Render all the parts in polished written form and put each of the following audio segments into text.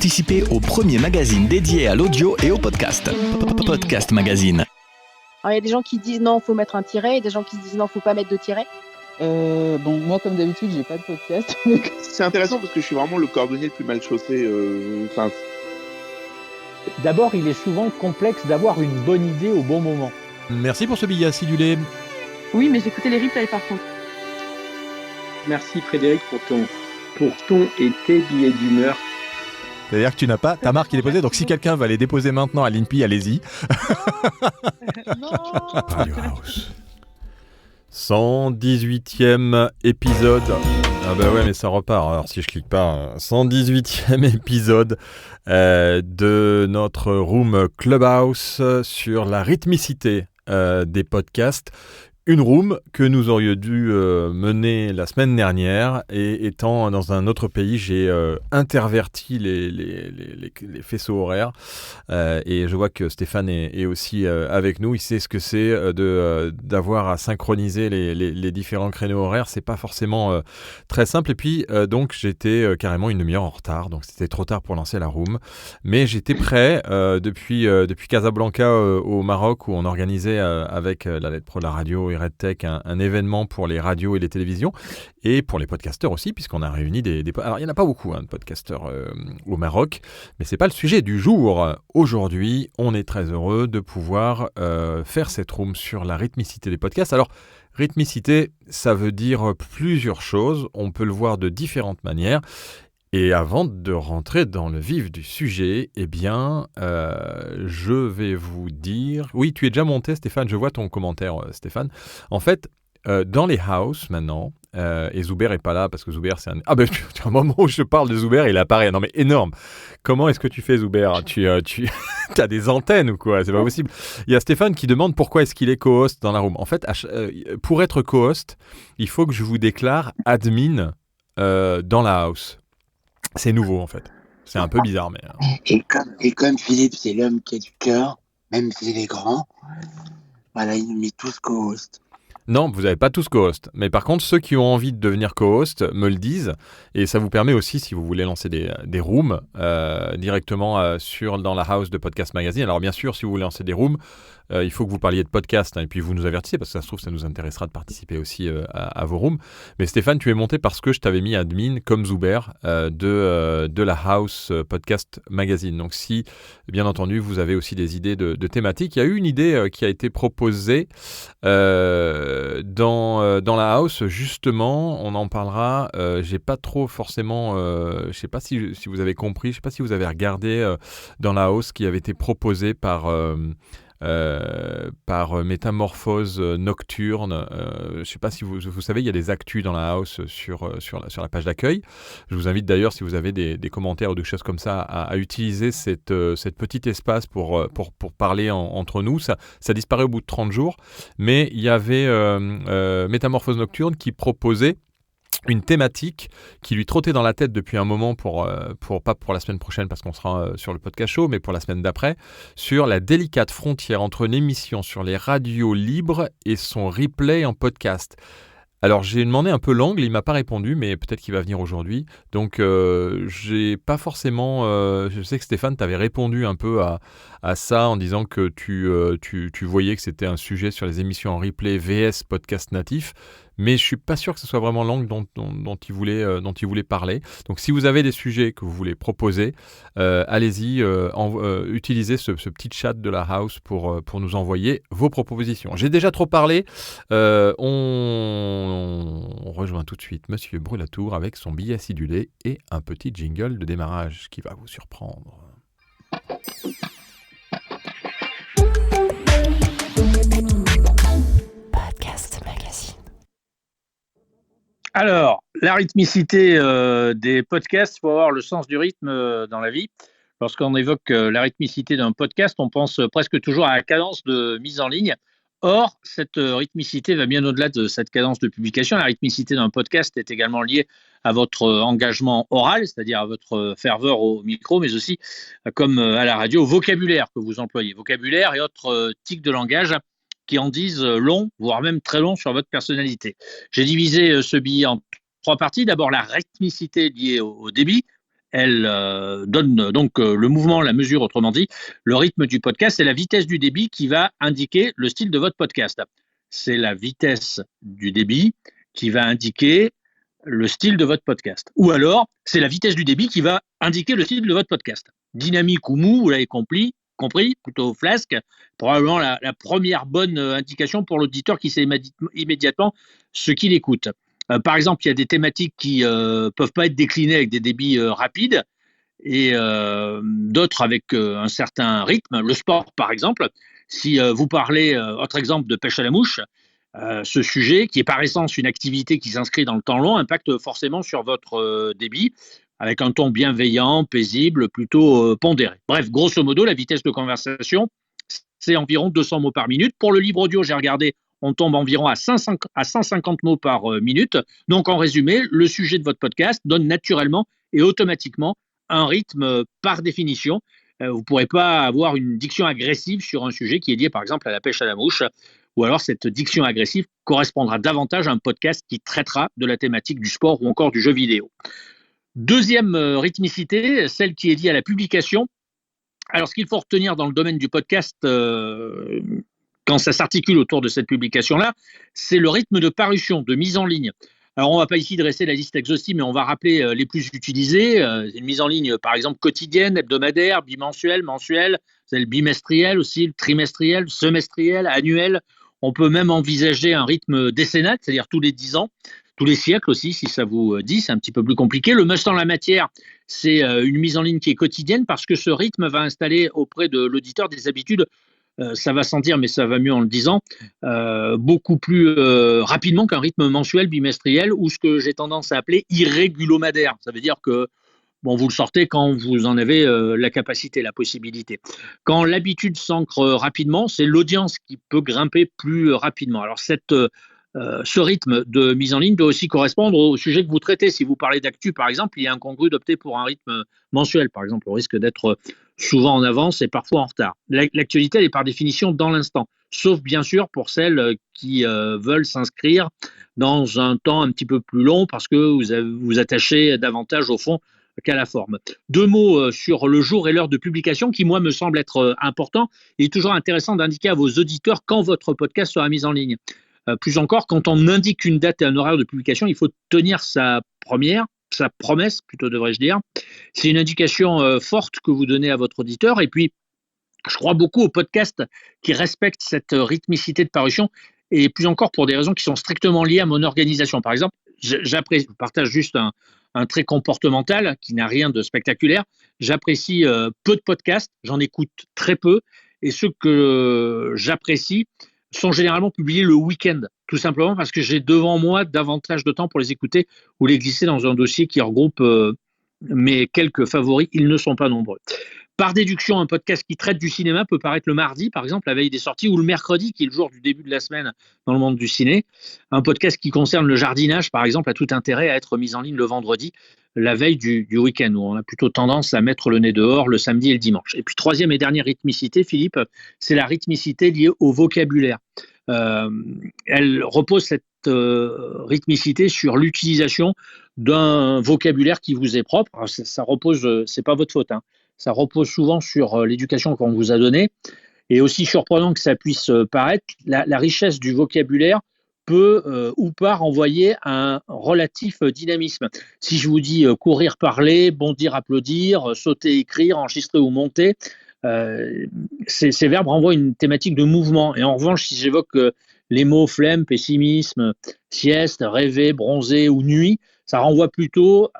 Participez au premier magazine dédié à l'audio et au podcast. Podcast Magazine. Alors, il y a des gens qui disent non, faut mettre un tiret, et des gens qui disent non, faut pas mettre de tiret. Moi, comme d'habitude, j'ai pas de podcast. C'est intéressant parce que je suis vraiment le cordonnier le plus mal chaussé. D'abord, il est souvent complexe d'avoir une bonne idée au bon moment. Merci pour ce billet acidulé. Oui, mais écoutez les replays par contre. Merci Frédéric pour ton et tes billets d'humeur. C'est-à-dire que tu n'as pas ta marque qui est déposée, donc si quelqu'un va les déposer maintenant à l'INPI, allez-y. Non. Radio House. 118e épisode. Ah bah ouais, mais ça repart. Alors si je clique pas, 118e épisode de notre room Clubhouse sur la rythmicité des podcasts. Une room que nous aurions dû mener la semaine dernière, et étant dans un autre pays, j'ai interverti les faisceaux horaires, et je vois que Stéphane est aussi avec nous. Il sait ce que c'est d'avoir à synchroniser les différents créneaux horaires. C'est pas forcément très simple, et puis donc j'étais carrément une demi-heure en retard, donc c'était trop tard pour lancer la room, mais j'étais prêt depuis Casablanca au Maroc, où on organisait avec la Lettre Pro de la radio et RedTech un événement pour les radios et les télévisions, et pour les podcasteurs aussi, puisqu'on a réuni alors il n'y en a pas beaucoup de podcasteurs au Maroc, mais c'est pas le sujet du jour. Aujourd'hui, on est très heureux de pouvoir faire cette room sur la rythmicité des podcasts. Alors, rythmicité, ça veut dire plusieurs choses, on peut le voir de différentes manières. Et avant de rentrer dans le vif du sujet, je vais vous dire... Oui, tu es déjà monté, Stéphane, je vois ton commentaire, Stéphane. En fait, dans les house, maintenant, et Zuber n'est pas là, parce que Zuber, c'est un... Ah ben, un moment où je parle de Zuber, il apparaît. Non mais énorme. Comment est-ce que tu fais, Zuber ? Tu as des antennes ou quoi ? C'est pas possible. Il y a Stéphane qui demande pourquoi est-ce qu'il est co-host dans la room. En fait, pour être co-host, il faut que je vous déclare admin dans la house. C'est nouveau, en fait. C'est un peu bizarre, mais... Et comme Philippe, c'est l'homme qui a du cœur, même s'il est grand, voilà, il nous met tous co-host. Non, vous n'avez pas tous co-host. Mais par contre, ceux qui ont envie de devenir co-host me le disent. Et ça vous permet aussi, si vous voulez lancer des rooms directement dans la house de Podcast Magazine. Alors bien sûr, si vous voulez lancer des rooms, il faut que vous parliez de podcast, et puis vous nous avertissez, parce que ça se trouve, ça nous intéressera de participer aussi à vos rooms. Mais Stéphane, tu es monté parce que je t'avais mis admin, comme Zuber, de la house Podcast Magazine. Donc si, bien entendu, vous avez aussi des idées de thématiques, il y a eu une idée qui a été proposée dans la house, justement, on en parlera. J'ai pas trop forcément, je sais pas si vous avez compris, je sais pas si vous avez regardé dans la house qui avait été proposé par Métamorphose Nocturne. Je ne sais pas si vous savez, il y a des actus dans la house sur la page d'accueil. Je vous invite d'ailleurs, si vous avez des commentaires ou des choses comme ça, à utiliser cette petit espace pour parler entre nous. Ça disparaît au bout de 30 jours, mais il y avait Métamorphose Nocturne qui proposait une thématique qui lui trottait dans la tête depuis un moment, pas pour la semaine prochaine parce qu'on sera sur le podcast show, mais pour la semaine d'après, sur la délicate frontière entre une émission sur les radios libres et son replay en podcast. Alors j'ai demandé un peu l'angle, il m'a pas répondu, mais peut-être qu'il va venir aujourd'hui. Donc j'ai pas forcément... je sais que Stéphane t'avait répondu un peu à ça en disant que tu voyais que c'était un sujet sur les émissions en replay VS podcast natif. Mais je suis pas sûr que ce soit vraiment l'angle dont il voulait parler. Donc si vous avez des sujets que vous voulez proposer, allez-y, utilisez ce petit chat de la house pour nous envoyer vos propositions. J'ai déjà trop parlé, on rejoint tout de suite Monsieur Brulatour avec son billet acidulé et un petit jingle de démarrage qui va vous surprendre. Alors, la rythmicité des podcasts, il faut avoir le sens du rythme dans la vie. Lorsqu'on évoque la rythmicité d'un podcast, on pense presque toujours à la cadence de mise en ligne. Or, cette rythmicité va bien au-delà de cette cadence de publication. La rythmicité d'un podcast est également liée à votre engagement oral, c'est-à-dire à votre ferveur au micro, mais aussi, comme à la radio, au vocabulaire que vous employez. Vocabulaire et autres tics de langage qui en disent long, voire même très long sur votre personnalité. J'ai divisé ce billet en 3 parties. D'abord, la rythmicité liée au débit, Elle donne donc le mouvement, la mesure, autrement dit, le rythme du podcast, c'est la vitesse du débit qui va indiquer le style de votre podcast. C'est la vitesse du débit qui va indiquer le style de votre podcast. Ou alors, c'est la vitesse du débit qui va indiquer le style de votre podcast. Dynamique ou mou, vous l'avez compris, plutôt flasque, probablement la première bonne indication pour l'auditeur qui sait immédiatement ce qu'il écoute. Par exemple, il y a des thématiques qui peuvent pas être déclinées avec des débits rapides et d'autres avec un certain rythme. Le sport, par exemple, si vous parlez, autre exemple, de pêche à la mouche, ce sujet, qui est par essence une activité qui s'inscrit dans le temps long, impacte forcément sur votre débit, avec un ton bienveillant, paisible, plutôt pondéré. Bref, grosso modo, la vitesse de conversation, c'est environ 200 mots par minute. Pour le livre audio, j'ai regardé, on tombe environ à 150 mots par minute. Donc, en résumé, le sujet de votre podcast donne naturellement et automatiquement un rythme par définition. Vous ne pourrez pas avoir une diction agressive sur un sujet qui est lié, par exemple, à la pêche à la mouche. Ou alors cette diction agressive correspondra davantage à un podcast qui traitera de la thématique du sport ou encore du jeu vidéo. Deuxième rythmicité, celle qui est liée à la publication. Alors, ce qu'il faut retenir dans le domaine du podcast, quand ça s'articule autour de cette publication-là, c'est le rythme de parution, de mise en ligne. Alors, on ne va pas ici dresser la liste exhaustive, mais on va rappeler les plus utilisés. Une mise en ligne, par exemple, quotidienne, hebdomadaire, bimensuelle, mensuelle, c'est le bimestriel aussi, le trimestriel, le semestriel, annuel. On peut même envisager un rythme décennal, c'est-à-dire tous les 10 ans, tous les siècles aussi, si ça vous dit, c'est un petit peu plus compliqué. Le must en la matière, c'est une mise en ligne qui est quotidienne parce que ce rythme va installer auprès de l'auditeur des habitudes, ça va sans dire, mais ça va mieux en le disant, beaucoup plus rapidement qu'un rythme mensuel, bimestriel, ou ce que j'ai tendance à appeler irrégulomadaire. Ça veut dire que vous le sortez quand vous en avez la capacité, la possibilité. Quand l'habitude s'ancre rapidement, c'est l'audience qui peut grimper plus rapidement. Alors ce rythme de mise en ligne doit aussi correspondre au sujet que vous traitez. Si vous parlez d'actu, par exemple, il est incongru d'opter pour un rythme mensuel. Par exemple, on risque d'être souvent en avance et parfois en retard. L'actualité, elle est par définition dans l'instant, sauf bien sûr pour celles qui veulent s'inscrire dans un temps un petit peu plus long parce que vous attachez davantage au fond qu'à la forme. 2 mots sur le jour et l'heure de publication qui, moi, me semble être important. Il est toujours intéressant d'indiquer à vos auditeurs quand votre podcast sera mis en ligne. Plus encore, quand on indique une date et un horaire de publication, il faut tenir sa promesse, plutôt devrais-je dire. C'est une indication forte que vous donnez à votre auditeur. Et puis, je crois beaucoup aux podcasts qui respectent cette rythmicité de parution et plus encore pour des raisons qui sont strictement liées à mon organisation. Par exemple, je partage juste un trait comportemental qui n'a rien de spectaculaire. J'apprécie peu de podcasts, j'en écoute très peu, et ceux que j'apprécie sont généralement publiés le week-end, tout simplement parce que j'ai devant moi davantage de temps pour les écouter ou les glisser dans un dossier qui regroupe mes quelques favoris. Ils ne sont pas nombreux. Par déduction, un podcast qui traite du cinéma peut paraître le mardi, par exemple, la veille des sorties, ou le mercredi, qui est le jour du début de la semaine dans le monde du ciné. Un podcast qui concerne le jardinage, par exemple, a tout intérêt à être mis en ligne le vendredi, la veille du week-end, où on a plutôt tendance à mettre le nez dehors le samedi et le dimanche. Et puis, troisième et dernière rythmicité, Philippe, c'est la rythmicité liée au vocabulaire. Elle repose cette rythmicité sur l'utilisation d'un vocabulaire qui vous est propre. Alors, ça repose, c'est pas votre faute, hein. Ça repose souvent sur l'éducation qu'on vous a donnée. Et aussi surprenant que ça puisse paraître, la richesse du vocabulaire peut ou pas renvoyer un relatif dynamisme. Si je vous dis courir, parler, bondir, applaudir, sauter, écrire, enregistrer ou monter, ces verbes renvoient une thématique de mouvement. Et en revanche, si j'évoque les mots flemme, pessimisme, sieste, rêver, bronzer ou nuit, ça renvoie plutôt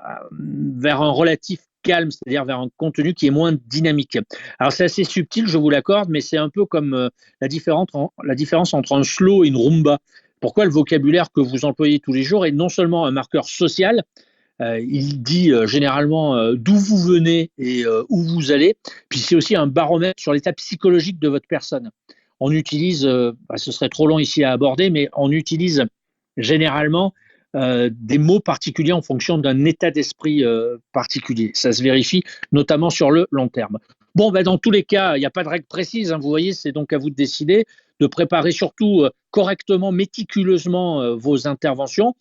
vers un relatif calme, c'est-à-dire vers un contenu qui est moins dynamique. Alors c'est assez subtil, je vous l'accorde, mais c'est un peu comme la différence entre un slow et une rumba. Pourquoi le vocabulaire que vous employez tous les jours est non seulement un marqueur social, il dit généralement d'où vous venez et où vous allez, puis c'est aussi un baromètre sur l'état psychologique de votre personne. On utilise, ce serait trop long ici à aborder, mais on utilise généralement des mots particuliers en fonction d'un état d'esprit particulier. Ça se vérifie notamment sur le long terme. Bon, dans tous les cas, il n'y a pas de règle précise, hein, vous voyez, c'est donc à vous de décider, de préparer surtout correctement, méticuleusement vos interventions.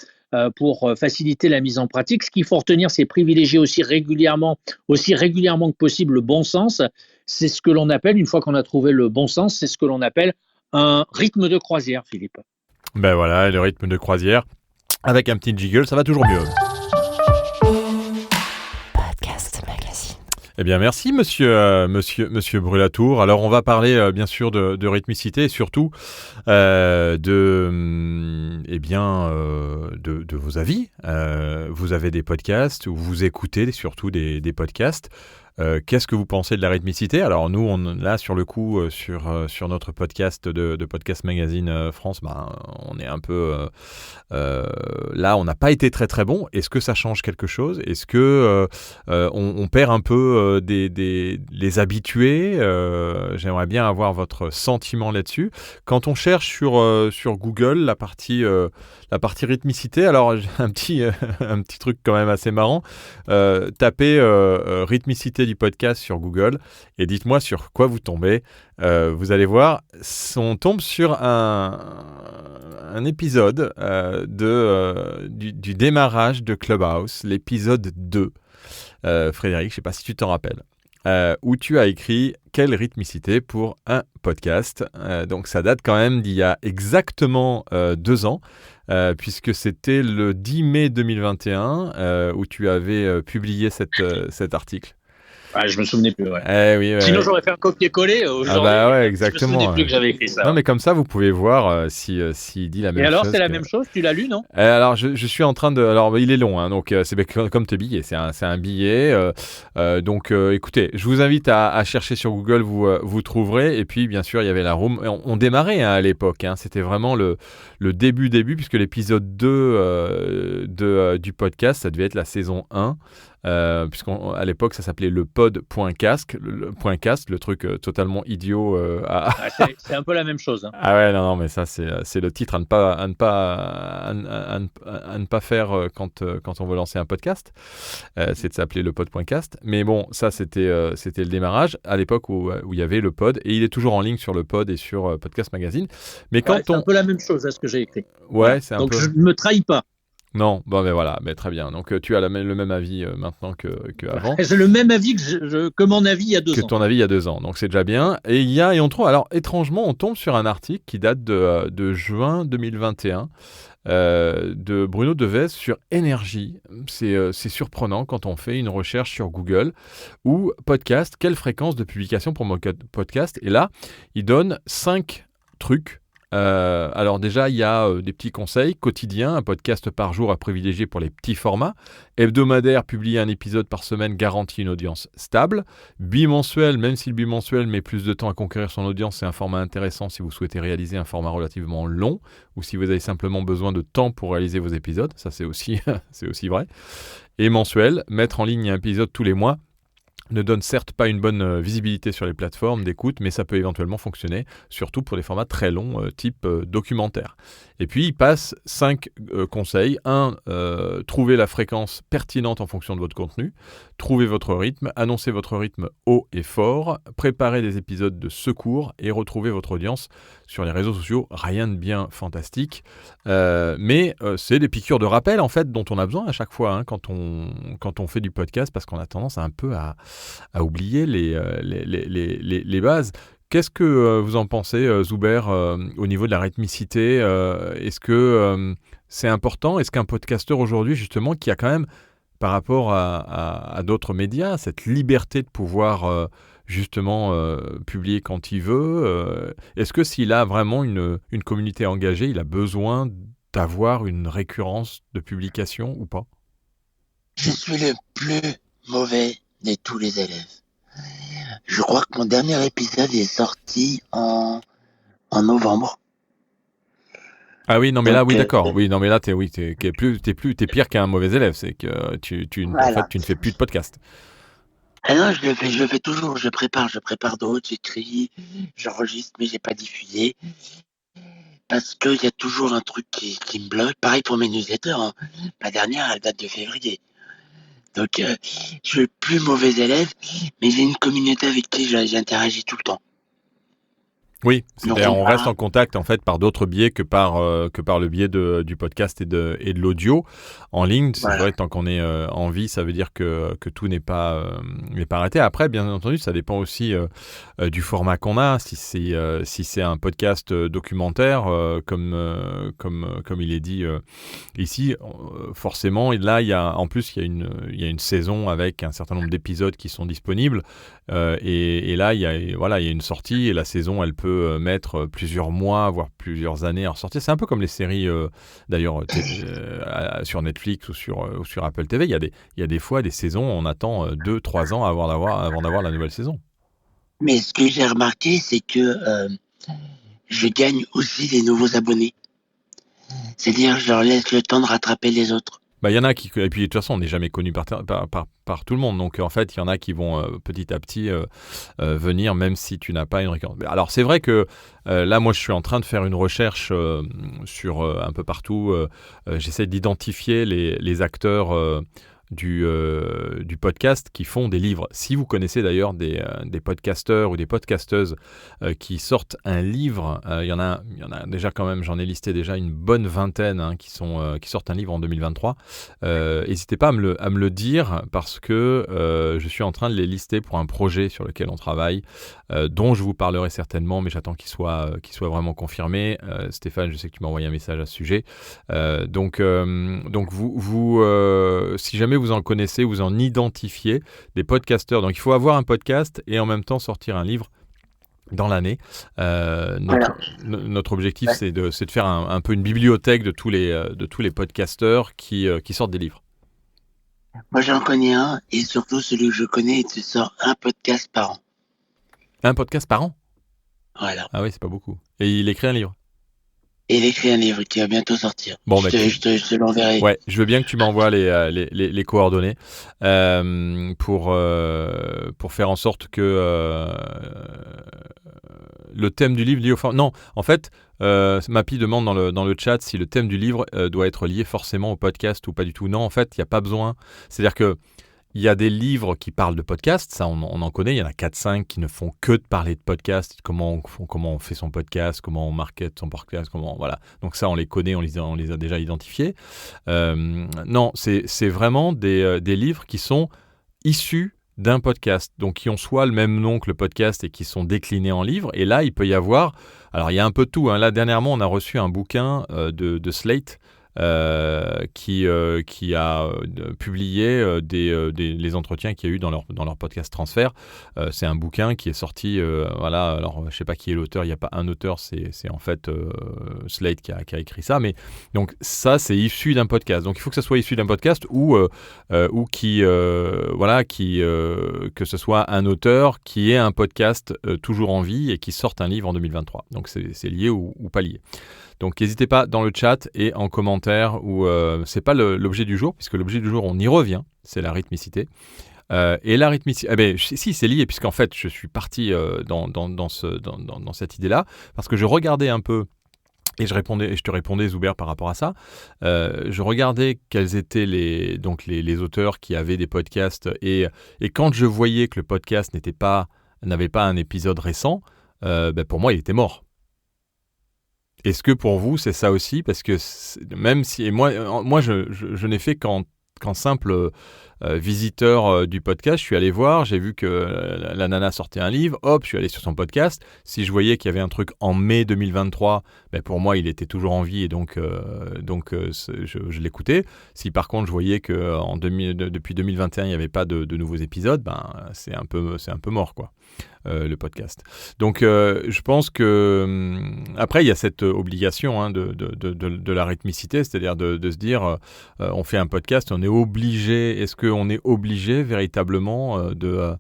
pour faciliter la mise en pratique. Ce qu'il faut retenir, c'est privilégier aussi régulièrement que possible le bon sens. C'est ce que l'on appelle, une fois qu'on a trouvé le bon sens, c'est ce que l'on appelle un rythme de croisière, Philippe. Ben voilà, le rythme de croisière, avec un petit jiggle, ça va toujours mieux. Podcast Magazine. Eh bien, merci, monsieur Brulatour. Alors, on va parler, bien sûr, de rythmicité et surtout de vos avis. Vous avez des podcasts ou vous écoutez surtout des podcasts. Qu'est-ce que vous pensez de la rythmicité ? Alors nous, là sur le coup, sur notre podcast de Podcast Magazine France, on est un peu là, on n'a pas été très très bon. Est-ce que ça change quelque chose ? Est-ce que on perd un peu les habitués ? J'aimerais bien avoir votre sentiment là-dessus. Quand on cherche sur Google la partie rythmicité, alors j'ai un petit truc quand même assez marrant. Tapez rythmicité du podcast sur Google et dites-moi sur quoi vous tombez. Vous allez voir, on tombe sur un épisode du démarrage de Clubhouse, l'épisode 2. Frédéric, je ne sais pas si tu t'en rappelles. Où tu as écrit quelle rythmicité pour un podcast. Donc ça date quand même d'il y a exactement 2 ans, puisque c'était le 10 mai 2021 où tu avais publié cet article. Ah, je me souvenais plus, ouais. Oui, Sinon, j'aurais fait un copier-coller aujourd'hui. Ah bah ouais, exactement. Je me souvenais plus que j'avais écrit ça. Non, mais comme ça, vous pouvez voir s'il dit la même chose. Et alors, c'est la même chose ? Tu l'as lu, non ? Alors, je suis en train de... Alors, il est long, hein, donc c'est comme tes billets. C'est un billet. Donc, écoutez, je vous invite à chercher sur Google, vous trouverez. Et puis, bien sûr, il y avait la room. On démarrait à l'époque. C'était vraiment le début, puisque l'épisode 2 du podcast, ça devait être la saison 1. Puisqu'à l'époque ça s'appelait le pod.cast, le truc totalement idiot. C'est un peu la même chose. Hein. Ah ouais, non, mais ça c'est le titre à ne pas faire quand on veut lancer un podcast. C'est de s'appeler le pod.cast. Mais bon, ça c'était le démarrage à l'époque où il y avait le pod, et il est toujours en ligne sur le pod et sur Podcast Magazine. Mais quand c'est un peu la même chose à ce que j'ai écrit. Ouais, c'est un donc peu. je ne me trahis pas. Non, mais voilà, mais très bien. Donc tu as le même avis maintenant qu'avant. J'ai le même avis que mon avis il y a 2 ans. Que ton avis il y a 2 ans, donc c'est déjà bien. Et on trouve, alors étrangement, on tombe sur un article qui date de juin 2021 de Bruno Deves sur énergie. C'est surprenant quand on fait une recherche sur Google ou podcast, quelle fréquence de publication pour mon podcast. Et là, il donne 5 trucs. Alors déjà, il y a des petits conseils quotidiens, un podcast par jour à privilégier pour les petits formats. Hebdomadaire, publier un épisode par semaine garantit une audience stable. Bimensuel, même si le bimensuel met plus de temps à conquérir son audience, c'est un format intéressant si vous souhaitez réaliser un format relativement long ou si vous avez simplement besoin de temps pour réaliser vos épisodes. Ça, c'est aussi vrai. Et mensuel, mettre en ligne un épisode tous les mois ne donne certes pas une bonne visibilité sur les plateformes d'écoute, mais ça peut éventuellement fonctionner, surtout pour des formats très longs, type documentaire. Et puis, il passe 5 conseils. 1, trouver la fréquence pertinente en fonction de votre contenu. Trouver votre rythme. Annoncer votre rythme haut et fort. Préparer des épisodes de secours et retrouver votre audience sur les réseaux sociaux. Rien de bien fantastique. Mais c'est des piqûres de rappel, en fait, dont on a besoin à chaque fois quand on fait du podcast, parce qu'on a tendance un peu à oublier les bases. Qu'est-ce que vous en pensez, Zuber, au niveau de la rythmicité ? Est-ce que c'est important ? Est-ce qu'un podcasteur aujourd'hui, justement, qui a quand même, par rapport à d'autres médias, cette liberté de pouvoir justement publier quand il veut, est-ce que s'il a vraiment une communauté engagée, il a besoin d'avoir une récurrence de publication ou pas ? Je suis le plus mauvais de tous les élèves. Je crois que mon dernier épisode est sorti en novembre. Ah oui, non mais là, oui, d'accord. Oui, non mais là, t'es pire qu'un mauvais élève. C'est que tu ne fais plus de podcast. Ah non, je le fais toujours. Je prépare d'autres, j'écris, j'enregistre, mais j'ai pas diffusé. Parce qu'il y a toujours un truc qui me bloque. Pareil pour mes newsletters. Hein. Ma dernière, elle date de février. Donc, je suis le plus mauvais élève, mais j'ai une communauté avec qui j'interagis tout le temps. Oui, Donc, c'est-à-dire on voilà. reste en contact en fait par d'autres biais que par le biais du podcast et de l'audio en ligne. C'est Voilà. vrai, tant qu'on est en vie, ça veut dire que tout n'est pas arrêté. Après, bien entendu, ça dépend aussi du format qu'on a. Si c'est un podcast documentaire, comme il est dit ici, forcément, là il y a une saison avec un certain nombre d'épisodes qui sont disponibles. Et là, il y a une sortie et la saison, elle peut mettre plusieurs mois, voire plusieurs années à ressortir. C'est un peu comme les séries, d'ailleurs, sur Netflix ou sur Apple TV. Il y a des fois des saisons, on attend 2-3 ans avant d'avoir la nouvelle saison. Mais ce que j'ai remarqué, c'est que je gagne aussi les nouveaux abonnés. C'est-à-dire, je leur laisse le temps de rattraper les autres. Il y en a qui, et puis de toute façon, on n'est jamais connu par tout le monde. Donc en fait, il y en a qui vont petit à petit venir, même si tu n'as pas une récurrence. Alors c'est vrai que là, moi, je suis en train de faire une recherche sur un peu partout. J'essaie d'identifier les acteurs du podcast qui font des livres. Si vous connaissez d'ailleurs des podcasteurs ou des podcasteuses qui sortent un livre, il y en a déjà quand même, j'en ai listé déjà une bonne vingtaine qui sortent un livre en 2023. N'hésitez pas à me le dire parce que je suis en train de les lister pour un projet sur lequel on travaille, dont je vous parlerai certainement, mais j'attends qu'il soit vraiment confirmé. Stéphane, je sais que tu m'as envoyé un message à ce sujet. Donc vous si jamais vous en connaissez, vous en identifiez des podcasteurs. Donc il faut avoir un podcast et en même temps sortir un livre dans l'année. Notre objectif, c'est de faire un peu une bibliothèque de tous les podcasteurs qui sortent des livres. Moi, j'en connais un, et surtout celui que je connais, il se sort un podcast par an. Un podcast par an ? Voilà. Ah oui, c'est pas beaucoup. Et il écrit un livre ? Et il écrit un livre qui va bientôt sortir. Bon, je te l'enverrai. Ouais, je veux bien que tu m'envoies les coordonnées pour faire en sorte que le thème du livre lié au... Non, en fait, Mappy demande dans le chat si le thème du livre doit être lié forcément au podcast ou pas du tout. Non, en fait, il n'y a pas besoin. C'est-à-dire que il y a des livres qui parlent de podcast, ça on en connaît, il y en a 4-5 qui ne font que de parler de podcast, comment on fait son podcast, comment on market son podcast, voilà. Donc ça on les connaît, on les a déjà identifiés. Non, c'est vraiment des livres qui sont issus d'un podcast, donc qui ont soit le même nom que le podcast et qui sont déclinés en livres. Et là, il peut y avoir... Alors, il y a un peu de tout. Là, dernièrement, on a reçu un bouquin de Slate qui a publié les entretiens qu'il y a eu dans leur podcast Transfert. C'est un bouquin qui est sorti, voilà, alors je ne sais pas qui est l'auteur, il n'y a pas un auteur, c'est en fait Slate qui a écrit ça, mais donc ça c'est issu d'un podcast, donc il faut que ça soit issu d'un podcast ou que ce soit un auteur qui ait un podcast toujours en vie et qui sorte un livre en 2023, donc c'est lié ou pas lié. Donc n'hésitez pas dans le chat et en commentaire où c'est pas l'objet du jour, puisque l'objet du jour on y revient, c'est la rythmicité. Et la rythmicité, si c'est lié, puisqu'en fait je suis parti dans cette idée-là, parce que je regardais un peu et je te répondais Zuber par rapport à ça. Je regardais quels étaient les auteurs qui avaient des podcasts et quand je voyais que le podcast n'avait pas un épisode récent, pour moi il était mort. Est-ce que pour vous, c'est ça aussi ? Parce que même si... moi je n'ai fait qu'en simple visiteur du podcast, je suis allé voir, j'ai vu que la nana sortait un livre, hop, je suis allé sur son podcast. Si je voyais qu'il y avait un truc en mai 2023, pour moi, il était toujours en vie et donc je l'écoutais. Si par contre, je voyais que depuis 2021, il n'y avait pas de nouveaux épisodes, c'est un peu mort, quoi. Le podcast. Donc je pense que après il y a cette obligation de la rythmicité, c'est-à-dire de se dire on fait un podcast, on est obligé, est-ce qu'on est obligé véritablement de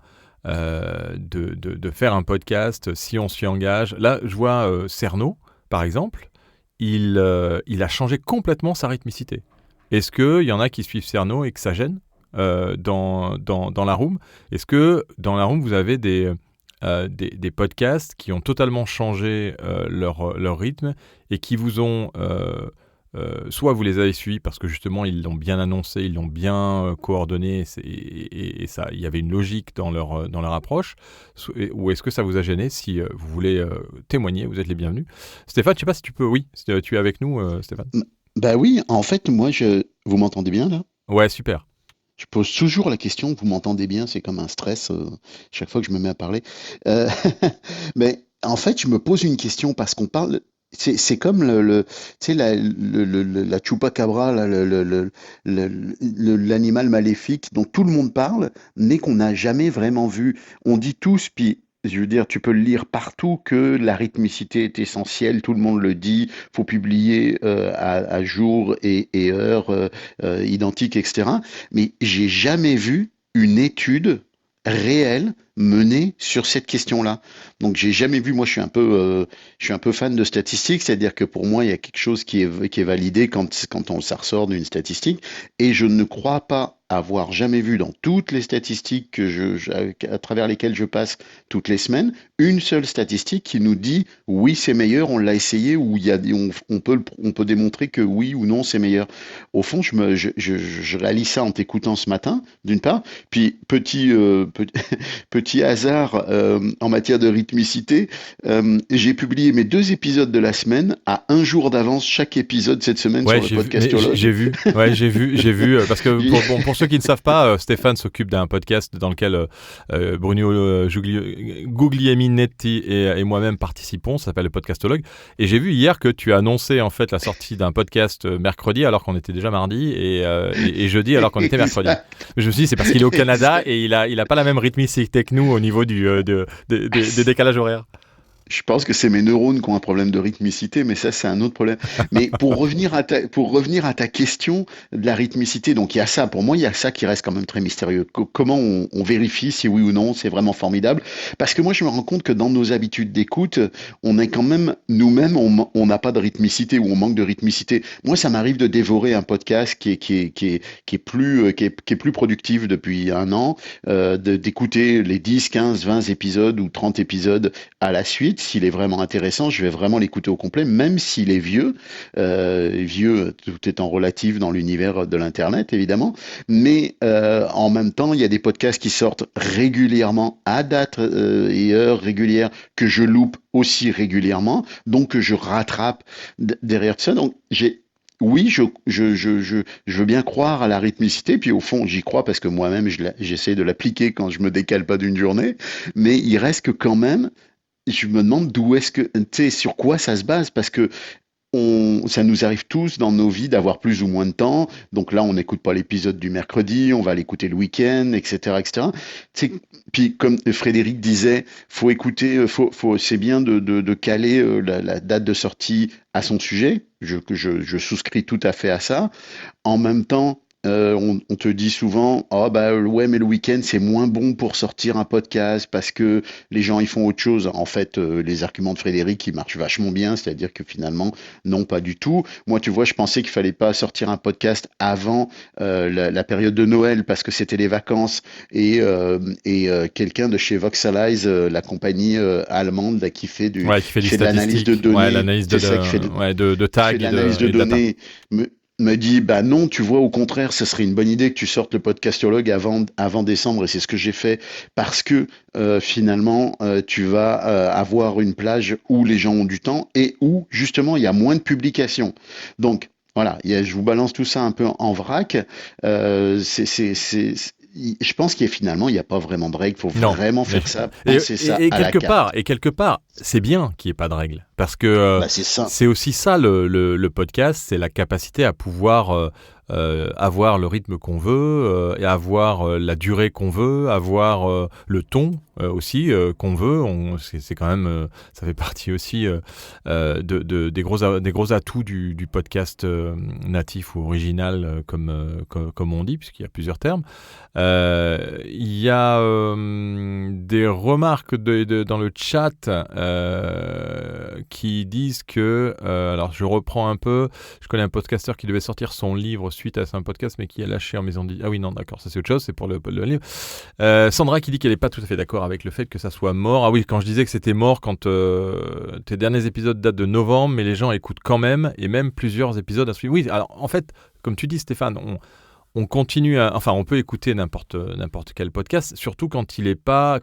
faire un podcast si on s'y engage? Là je vois Cerno par exemple, il a changé complètement sa rythmicité. Est-ce qu'il y en a qui suivent Cerno et que ça gêne dans la room? Est-ce que dans la room vous avez des podcasts qui ont totalement changé leur rythme et qui vous ont soit vous les avez suivis parce que justement ils l'ont bien annoncé, ils l'ont bien coordonné et ça, il y avait une logique dans leur approche, ou est-ce que ça vous a gêné? Si vous voulez témoigner, vous êtes les bienvenus. Stéphane, je sais pas si tu peux, oui, tu es avec nous, Stéphane? Bah oui, en fait, vous m'entendez bien là? Ouais, super. Je pose toujours la question, vous m'entendez bien, c'est comme un stress chaque fois que je me mets à parler. Euh, mais en fait, je me pose une question parce qu'on parle, c'est comme tu sais, la chupacabra, là, l'animal maléfique dont tout le monde parle, mais qu'on n'a jamais vraiment vu. On dit tous, puis je veux dire, tu peux le lire partout que la rythmicité est essentielle, tout le monde le dit, faut publier à jour et heure identiques, etc. Mais j'ai jamais vu une étude réelle menée sur cette question-là. Donc j'ai jamais vu, moi je suis un peu fan de statistiques, c'est-à-dire que pour moi il y a quelque chose qui est validé quand ça ressort d'une statistique, et je ne crois pas avoir jamais vu dans toutes les statistiques à travers lesquelles je passe toutes les semaines, une seule statistique qui nous dit oui c'est meilleur, on l'a essayé, ou on peut démontrer que oui ou non c'est meilleur. Au fond, je réalise ça en t'écoutant ce matin, d'une part, puis petit hasard en matière de rythmicité, j'ai publié mes 2 épisodes de la semaine à un jour d'avance chaque épisode cette semaine sur le Podcastologue. J'ai vu, parce que pour ceux qui ne savent pas, Stéphane s'occupe d'un podcast dans lequel Bruno Guglielminetti et moi-même participons, ça s'appelle le Podcastologue, et j'ai vu hier que tu as annoncé en fait la sortie d'un podcast mercredi alors qu'on était déjà mardi et jeudi alors qu'on était mercredi. Je me suis dit c'est parce qu'il est au Canada et il a pas la même rythmicité que nous au niveau des décalages horaires. Je pense que c'est mes neurones qui ont un problème de rythmicité, mais ça, c'est un autre problème. Mais pour revenir à ta question de la rythmicité, donc il y a ça, pour moi, il y a ça qui reste quand même très mystérieux. Comment on vérifie si oui ou non, c'est vraiment formidable? Parce que moi, je me rends compte que dans nos habitudes d'écoute, on est quand même, nous-mêmes, on n'a pas de rythmicité ou on manque de rythmicité. Moi, ça m'arrive de dévorer un podcast qui est plus productif depuis un an, d'écouter les 10, 15, 20 épisodes ou 30 épisodes à la suite. S'il est vraiment intéressant, je vais vraiment l'écouter au complet, même s'il est vieux. Vieux, tout étant relatif dans l'univers de l'Internet, évidemment. Mais en même temps, il y a des podcasts qui sortent régulièrement, à date et heure régulière, que je loupe aussi régulièrement, donc que je rattrape derrière ça. Donc, oui, je veux bien croire à la rythmicité, puis au fond, j'y crois parce que moi-même, j'essaie de l'appliquer quand je me décale pas d'une journée, mais il reste que quand même, je me demande tu sais, sur quoi ça se base, parce que ça nous arrive tous dans nos vies d'avoir plus ou moins de temps. Donc là, on n'écoute pas l'épisode du mercredi, on va l'écouter le week-end, etc., etc. Tu sais, puis comme Frédéric disait, faut écouter, c'est bien de caler la date de sortie à son sujet. Je souscris tout à fait à ça. En même temps, on te dit souvent, ah bah ouais, mais le week-end c'est moins bon pour sortir un podcast parce que les gens ils font autre chose. En fait, les arguments de Frédéric ils marchent vachement bien, c'est-à-dire que finalement non, pas du tout. Moi, tu vois, je pensais qu'il fallait pas sortir un podcast avant la période de Noël parce que c'était les vacances et quelqu'un de chez Voxalize, la compagnie allemande là, qui fait de l'analyse de données, l'analyse de tags, fait de l'analyse de données. Me dit, bah non, tu vois, au contraire, ce serait une bonne idée que tu sortes le Podcastologue avant décembre, et c'est ce que j'ai fait, parce que finalement, tu vas avoir une plage où les gens ont du temps et où, justement, il y a moins de publications. Donc, voilà, je vous balance tout ça un peu en vrac. Je pense qu'il n'y a pas vraiment de règles. Il faut vraiment faire ça, penser ça à la carte. Et quelque part, c'est bien qu'il n'y ait pas de règles. Parce que c'est aussi ça, le podcast, c'est la capacité à pouvoir avoir le rythme qu'on veut, et avoir la durée qu'on veut, avoir le ton aussi qu'on veut. C'est quand même, ça fait partie aussi des gros atouts du podcast natif ou original, comme on dit, puisqu'il y a plusieurs termes. Il y a des remarques dans le chat qui disent que, alors je reprends un peu, je connais un podcasteur qui devait sortir son livre suite à un podcast, mais qui a lâché en maison de... Ah oui, non, d'accord, ça c'est autre chose, c'est pour le livre. Sandra qui dit qu'elle n'est pas tout à fait d'accord avec le fait que ça soit mort. Ah oui, quand je disais que c'était mort, quand tes derniers épisodes datent de novembre, mais les gens écoutent quand même, et même plusieurs épisodes à suivre. Oui, alors en fait, comme tu dis Stéphane, on continue on peut écouter n'importe quel podcast, surtout quand il n'est pas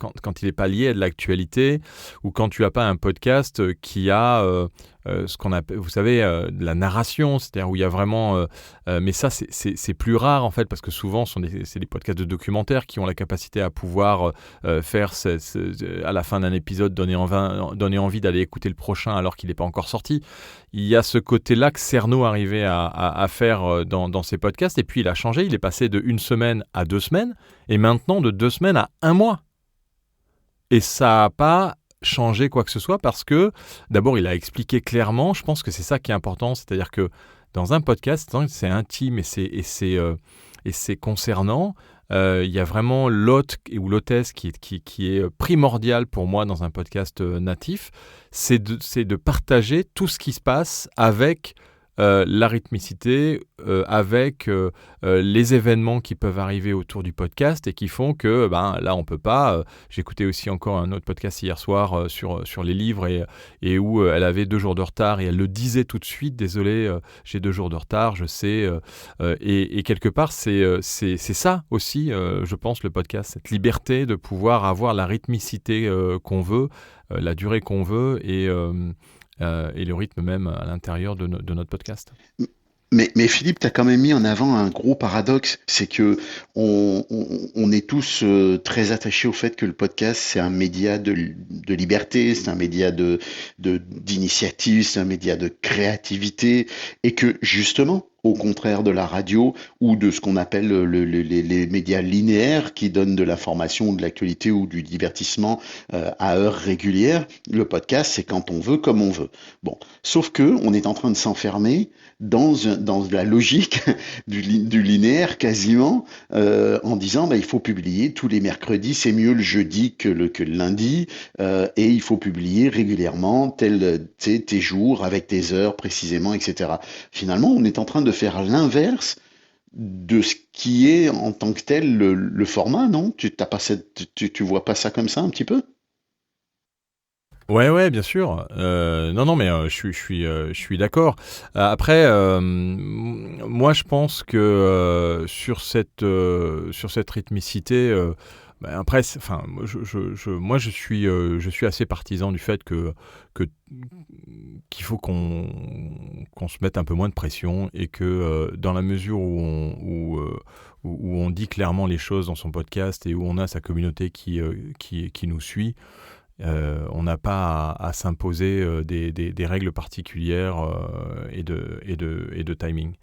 lié à de l'actualité, ou quand tu n'as pas un podcast qui a ce qu'on appelle, vous savez, de la narration, c'est-à-dire où il y a vraiment... mais ça, c'est plus rare, en fait, parce que souvent, c'est des podcasts de documentaires qui ont la capacité à pouvoir faire, à la fin d'un épisode, donner envie d'aller écouter le prochain alors qu'il n'est pas encore sorti. Il y a ce côté-là que Cerno arrivait à faire dans ses podcasts, et puis il a changé, il est passé de 1 semaine à 2 semaines, et maintenant de 2 semaines à 1 mois. Et ça n'a pas changé quoi que ce soit, parce que d'abord il a expliqué clairement, je pense que c'est ça qui est important, c'est-à-dire que dans un podcast, c'est intime et c'est concernant, il y a vraiment l'hôte ou l'hôtesse qui est primordial pour moi dans un podcast natif, c'est de partager tout ce qui se passe avec la rythmicité, avec les événements qui peuvent arriver autour du podcast et qui font que là on peut pas. J'écoutais aussi encore un autre podcast hier soir sur les livres et où elle avait 2 jours de retard et elle le disait tout de suite, désolé, j'ai 2 jours de retard, je sais, et quelque part c'est ça aussi, je pense, le podcast, cette liberté de pouvoir avoir la rythmicité qu'on veut, la durée qu'on veut et le rythme même à l'intérieur de notre podcast. Mais Philippe, tu as quand même mis en avant un gros paradoxe, c'est que on est tous très attachés au fait que le podcast, c'est un média de liberté, c'est un média d'initiative, c'est un média de créativité, et que justement, au contraire de la radio ou de ce qu'on appelle les médias linéaires qui donnent de l'information, de l'actualité ou du divertissement à heure régulière, le podcast, c'est quand on veut, comme on veut. Bon, sauf que on est en train de s'enfermer dans la logique du linéaire quasiment, en disant il faut publier tous les mercredis, c'est mieux le jeudi que le lundi, et il faut publier régulièrement tes jours avec tes heures précisément, etc. Finalement, on est en train de faire l'inverse de ce qui est en tant que tel le format, non? Tu vois pas ça comme ça un petit peu? Ouais, bien sûr. Non, mais je suis d'accord. Après, moi, je pense que sur cette rythmicité, après, moi, je suis assez partisan du fait qu'il faut qu'on se mette un peu moins de pression et que dans la mesure où on dit clairement les choses dans son podcast et où on a sa communauté qui nous suit, on n'a pas à s'imposer des règles particulières et de timing.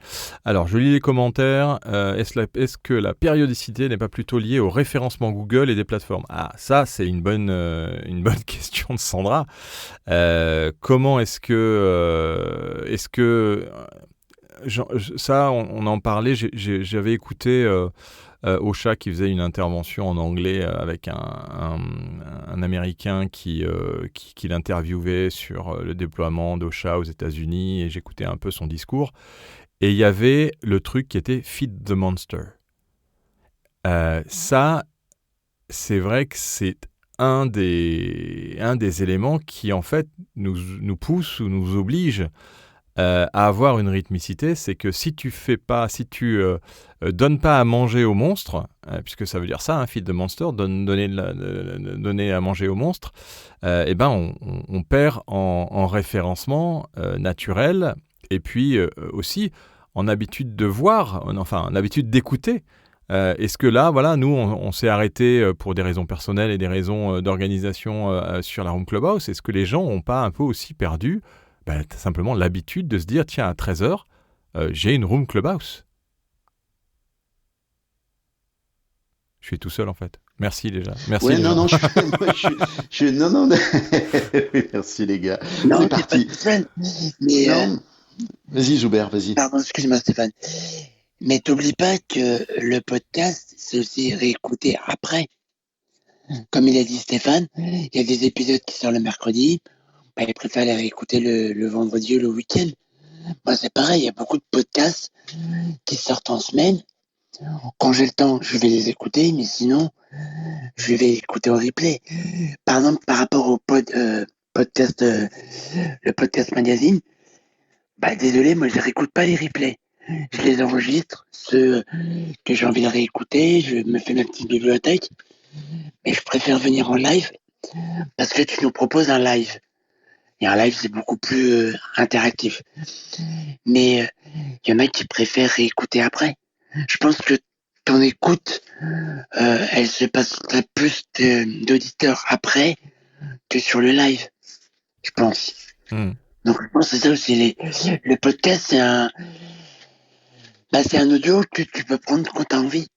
Alors, je lis les commentaires. Est-ce que la périodicité n'est pas plutôt liée au référencement Google et des plateformes? Ah, ça, c'est une bonne question de Sandra. Comment est-ce que ça, on en parlait. J'avais écouté Ocha qui faisait une intervention en anglais avec un Américain qui l'interviewait sur le déploiement d'Ocha aux États-Unis, et j'écoutais un peu son discours. Et il y avait le truc qui était Feed the Monster. Ça, c'est vrai que c'est un des éléments qui, en fait, nous pousse ou nous oblige à avoir une rythmicité. C'est que si tu donnes pas à manger au monstre, puisque ça veut dire ça, feed the monster, donner à manger au monstre, on perd en référencement naturel, et puis aussi en habitude de voir, en habitude d'écouter. Est-ce que là, voilà, nous, on s'est arrêté pour des raisons personnelles et des raisons d'organisation sur la Room Clubhouse. Est-ce que les gens n'ont pas un peu aussi perdu simplement l'habitude de se dire, tiens, à 13h, j'ai une Room Clubhouse? Je suis tout seul, en fait. Merci déjà. Merci. Ouais, déjà. non, non, merci les gars. Non, C'est t'es parti. pas seul. Mais Non. Vas-y, Zoubert, vas-y. pardon, excuse-moi Stéphane. Mais t'oublies pas que le podcast, c'est aussi réécouter après. Comme il a dit Stéphane, il y a des épisodes qui sortent le mercredi. ils préfèrent les réécouter le vendredi ou le week-end. Moi, c'est pareil, il y a beaucoup de podcasts qui sortent en semaine. Quand j'ai le temps, je vais les écouter, mais sinon, je vais écouter en replay. Par exemple, par rapport au podcast, le podcast magazine, désolé, moi, je réécoute pas les replays. Je les enregistre, ceux que j'ai envie de réécouter, je me fais ma petite bibliothèque, mais je préfère venir en live parce que tu nous proposes un live. Et un live, c'est beaucoup plus interactif. Mais il y en a qui préfèrent réécouter après. Je pense que ton écoute, elle se passerait plus d'auditeurs après que sur le live, je pense. Donc je pense que c'est ça aussi. Le podcast, c'est un audio que tu peux prendre quand tu as envie.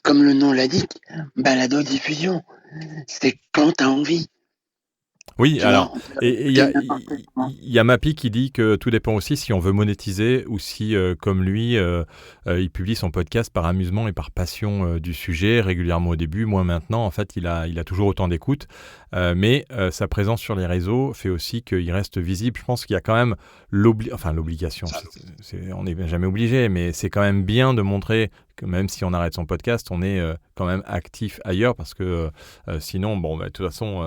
Comme le nom l'indique, balado-diffusion. C'est quand tu as envie. Oui, alors, et il y a Mappy qui dit que tout dépend aussi si on veut monétiser ou si, comme lui, il publie son podcast par amusement et par passion du sujet, régulièrement au début, moins maintenant. En fait, il a toujours autant d'écoute, mais sa présence sur les réseaux fait aussi qu'il reste visible. Je pense qu'il y a quand même l'obligation, on n'est jamais obligé, mais c'est quand même bien de montrer que même si on arrête son podcast, on est quand même actif ailleurs parce que sinon, de toute façon,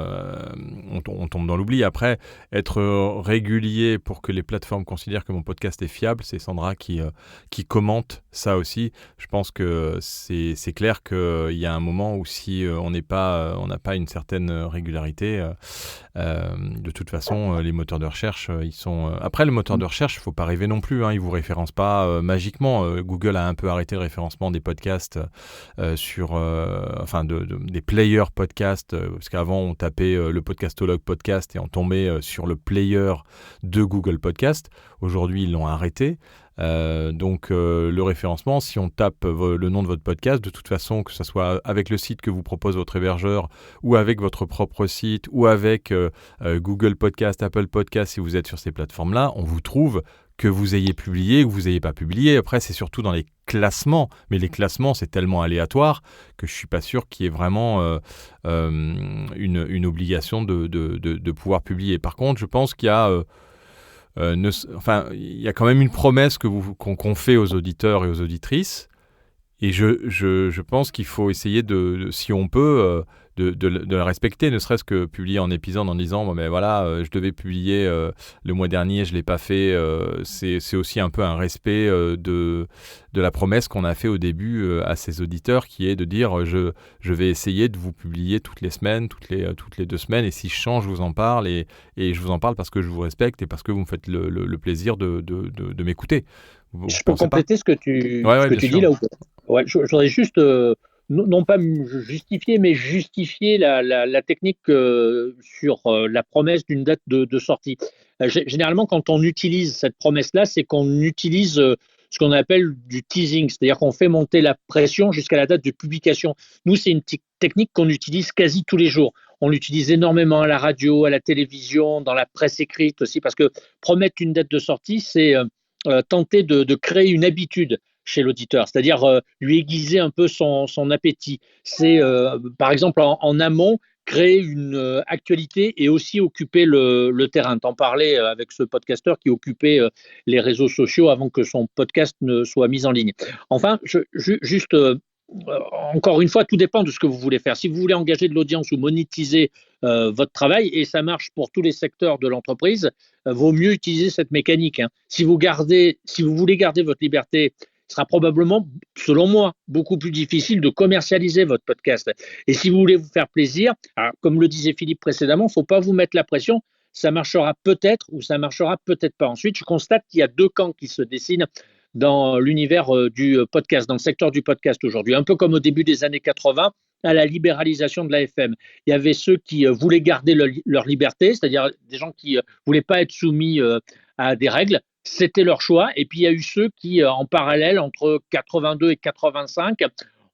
on tombe dans l'oubli. Après, être régulier pour que les plateformes considèrent que mon podcast est fiable, c'est Sandra qui commente ça aussi. Je pense que c'est clair qu'il y a un moment où si on n'a pas une certaine régularité, de toute façon, les moteurs de recherche, ils sont... Après, le moteur de recherche, il ne faut pas rêver non plus. Il ne vous référence pas magiquement. Google a un peu arrêté le référencement des podcasts des players podcasts, parce qu'avant, on tapait le Podcastologue podcast et on tombait sur le player de Google Podcast. Aujourd'hui, ils l'ont arrêté. Donc le référencement, si on tape le nom de votre podcast, de toute façon, que ce soit avec le site que vous propose votre hébergeur ou avec votre propre site ou avec Google Podcast, Apple Podcast, si vous êtes sur ces plateformes-là, on vous trouve que vous ayez publié ou que vous n'ayez pas publié. Après, c'est surtout dans les classements, mais les classements, c'est tellement aléatoire que je ne suis pas sûr qu'il y ait vraiment une obligation de pouvoir publier. Par contre, je pense qu'il y a... il y a quand même une promesse qu'on fait aux auditeurs et aux auditrices, et je pense qu'il faut essayer si on peut, de la respecter, ne serait-ce que publier en épisode en disant je devais publier le mois dernier, je l'ai pas fait. C'est aussi un peu un respect de la promesse qu'on a fait au début à ces auditeurs, qui est de dire je vais essayer de vous publier toutes les semaines, toutes les 2 semaines, et si je change, je vous en parle, et je vous en parle parce que je vous respecte et parce que vous me faites le plaisir de m'écouter. Je peux compléter ce que tu dis là ou pas? Ouais, je voudrais juste non pas justifier, mais justifier la technique sur la promesse d'une date de sortie. Généralement, quand on utilise cette promesse-là, c'est qu'on utilise ce qu'on appelle du teasing, c'est-à-dire qu'on fait monter la pression jusqu'à la date de publication. Nous, c'est une technique qu'on utilise quasi tous les jours. On l'utilise énormément à la radio, à la télévision, dans la presse écrite aussi, parce que promettre une date de sortie, c'est tenter de créer une habitude chez l'auditeur, c'est-à-dire lui aiguiser un peu son appétit. C'est, par exemple, en amont, créer une actualité et aussi occuper le terrain. T'en parlais avec ce podcasteur qui occupait les réseaux sociaux avant que son podcast ne soit mis en ligne. Enfin, juste... encore une fois, tout dépend de ce que vous voulez faire. Si vous voulez engager de l'audience ou monétiser votre travail, et ça marche pour tous les secteurs de l'entreprise, vaut mieux utiliser cette mécanique. Si vous voulez garder votre liberté, il sera probablement, selon moi, beaucoup plus difficile de commercialiser votre podcast. Et si vous voulez vous faire plaisir, alors, comme le disait Philippe précédemment, il ne faut pas vous mettre la pression. Ça marchera peut-être ou ça marchera peut-être pas. Ensuite, je constate qu'il y a 2 camps qui se dessinent dans l'univers du podcast, dans le secteur du podcast aujourd'hui. Un peu comme au début des années 80, à la libéralisation de la FM. Il y avait ceux qui voulaient garder leur liberté, c'est-à-dire des gens qui ne voulaient pas être soumis à des règles. C'était leur choix. Et puis, il y a eu ceux qui, en parallèle, entre 82 et 85,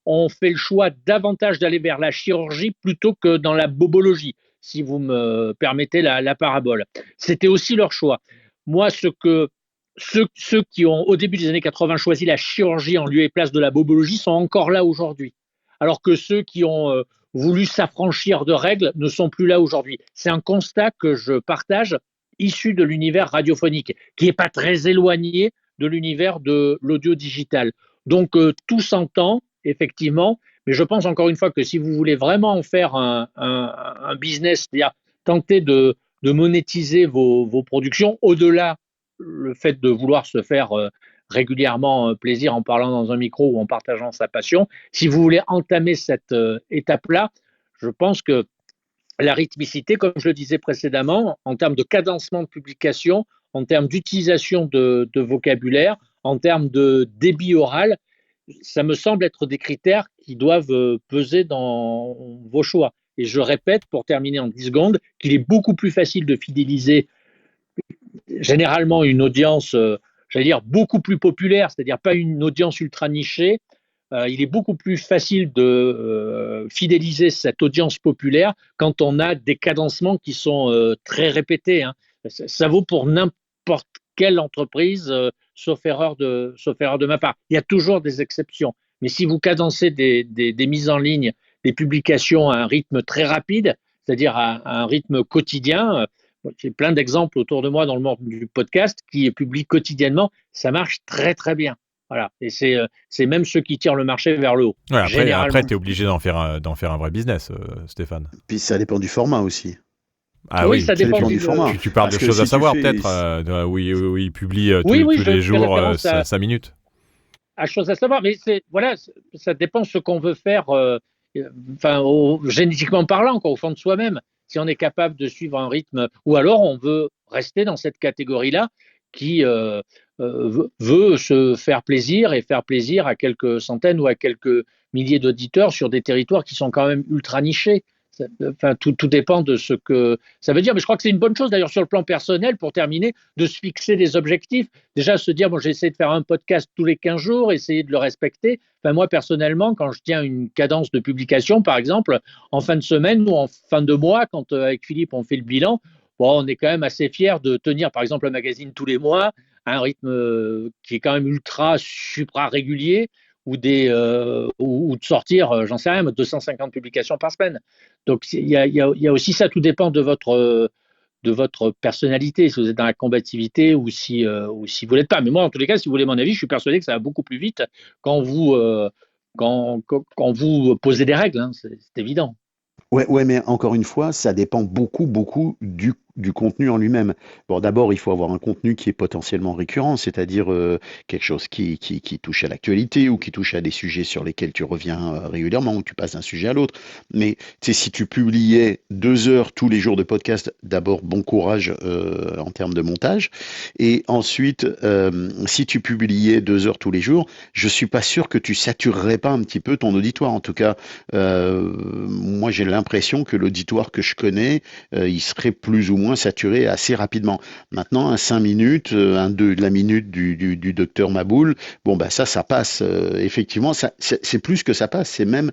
ont fait le choix davantage d'aller vers la chirurgie plutôt que dans la bobologie, si vous me permettez la parabole. C'était aussi leur choix. Moi, ceux qui ont, au début des années 80, choisi la chirurgie en lieu et place de la bobologie sont encore là aujourd'hui. Alors que ceux qui ont voulu s'affranchir de règles ne sont plus là aujourd'hui. C'est un constat que je partage, issu de l'univers radiophonique, qui n'est pas très éloigné de l'univers de l'audio digital. Donc, tout s'entend, effectivement, mais je pense encore une fois que si vous voulez vraiment en faire un business, c'est-à-dire tenter de monétiser vos productions, au-delà le fait de vouloir se faire régulièrement plaisir en parlant dans un micro ou en partageant sa passion, si vous voulez entamer cette étape-là, je pense que la rythmicité, comme je le disais précédemment, en termes de cadencement de publication, en termes d'utilisation de vocabulaire, en termes de débit oral, ça me semble être des critères qui doivent peser dans vos choix. Et je répète, pour terminer en 10 secondes, qu'il est beaucoup plus facile de fidéliser généralement une audience, j'allais dire, beaucoup plus populaire, c'est-à-dire pas une audience ultra nichée. Il est beaucoup plus facile de fidéliser cette audience populaire quand on a des cadencements qui sont très répétés. Hein. Ça vaut pour n'importe quelle entreprise, sauf erreur de ma part. Il y a toujours des exceptions. Mais si vous cadencez des mises en ligne, des publications à un rythme très rapide, c'est-à-dire à un rythme quotidien, j'ai plein d'exemples autour de moi dans le monde du podcast qui publient quotidiennement, ça marche très très bien. Voilà, et c'est même ceux qui tirent le marché vers le haut. Ouais, après tu es obligé d'en faire un vrai business, Stéphane. Puis ça dépend du format aussi. Ah oui, ça dépend du format. Tu parles de choses à savoir peut-être, où il publie tous les jours 5 minutes. À choses à savoir, mais ça dépend ce qu'on veut faire, génétiquement parlant, au fond de soi-même. Si on est capable de suivre un rythme, ou alors on veut rester dans cette catégorie-là qui veut se faire plaisir et faire plaisir à quelques centaines ou à quelques milliers d'auditeurs sur des territoires qui sont quand même ultra nichés. Tout dépend de ce que ça veut dire, mais je crois que c'est une bonne chose d'ailleurs sur le plan personnel, pour terminer, de se fixer des objectifs. Déjà se dire, j'essaie de faire un podcast tous les 15 jours, essayer de le respecter. Moi personnellement, quand je tiens une cadence de publication, par exemple, en fin de semaine ou en fin de mois, quand avec Philippe on fait le bilan, on est quand même assez fiers de tenir par exemple le magazine tous les mois à un rythme qui est quand même ultra supra régulier, ou de sortir, j'en sais rien, 250 publications par semaine. Donc il y a aussi ça, tout dépend de votre personnalité, si vous êtes dans la combativité ou si vous l'êtes pas. Mais moi, en tous les cas, si vous voulez mon avis, je suis persuadé que ça va beaucoup plus vite quand vous posez des règles, hein, c'est évident. Ouais, mais encore une fois, ça dépend beaucoup du contenu en lui-même. Bon, d'abord, il faut avoir un contenu qui est potentiellement récurrent, c'est-à-dire quelque chose qui touche à l'actualité ou qui touche à des sujets sur lesquels tu reviens régulièrement, ou tu passes d'un sujet à l'autre. Mais si tu publiais 2 heures tous les jours de podcast, d'abord, bon courage en termes de montage. Et ensuite, si tu publiais 2 heures tous les jours, je suis pas sûr que tu saturerais pas un petit peu ton auditoire. En tout cas, moi, j'ai l'impression que l'auditoire que je connais, il serait plus ou moins saturé assez rapidement. Maintenant, un 5 minutes, la minute du docteur Maboul, ça passe. Effectivement, c'est plus que ça passe, c'est même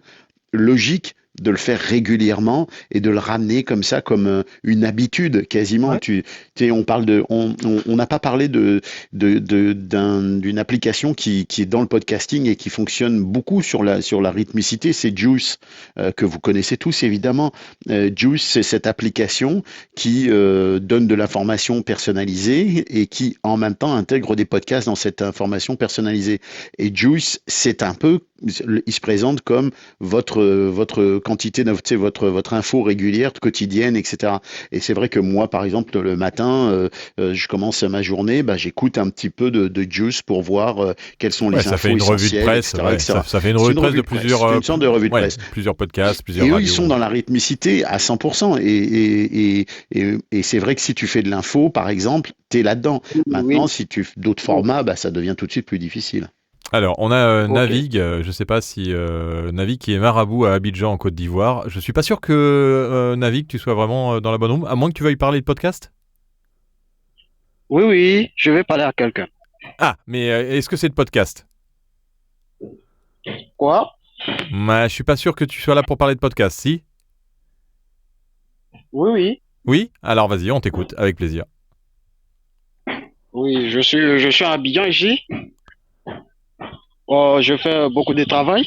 logique de le faire régulièrement et de le ramener comme ça, comme une habitude quasiment. Ouais. On n'a pas parlé d'une application qui est dans le podcasting et qui fonctionne beaucoup sur la rythmicité, c'est Juice, que vous connaissez tous évidemment. Juice, c'est cette application qui donne de l'information personnalisée et qui en même temps intègre des podcasts dans cette information personnalisée. Et Juice, c'est un peu, il se présente comme votre quantité, votre info régulière, quotidienne, etc. Et c'est vrai que moi, par exemple, le matin, je commence ma journée, j'écoute un petit peu de Juice pour voir quelles sont les infos ça fait une revue de presse, etc. Ça fait une revue de presse de plusieurs... une sorte de revue de presse. Plusieurs podcasts, plusieurs radios. Et eux, ils sont dans la rythmicité à 100%. Et c'est vrai que si tu fais de l'info, par exemple, t'es là-dedans. Maintenant, si tu fais d'autres formats, ça devient tout de suite plus difficile. Alors, on a Navig, je ne sais pas si Navig qui est marabout à Abidjan en Côte d'Ivoire. Je ne suis pas sûr que Navig, tu sois vraiment dans la bonne room, à moins que tu veuilles parler de podcast. Oui, je vais parler à quelqu'un. Ah, mais est-ce que c'est de podcast? Quoi? Je suis pas sûr que tu sois là pour parler de podcast, si? Oui. Oui? Alors vas-y, on t'écoute, avec plaisir. Oui, je suis à Abidjan ici. Je fais beaucoup de travail.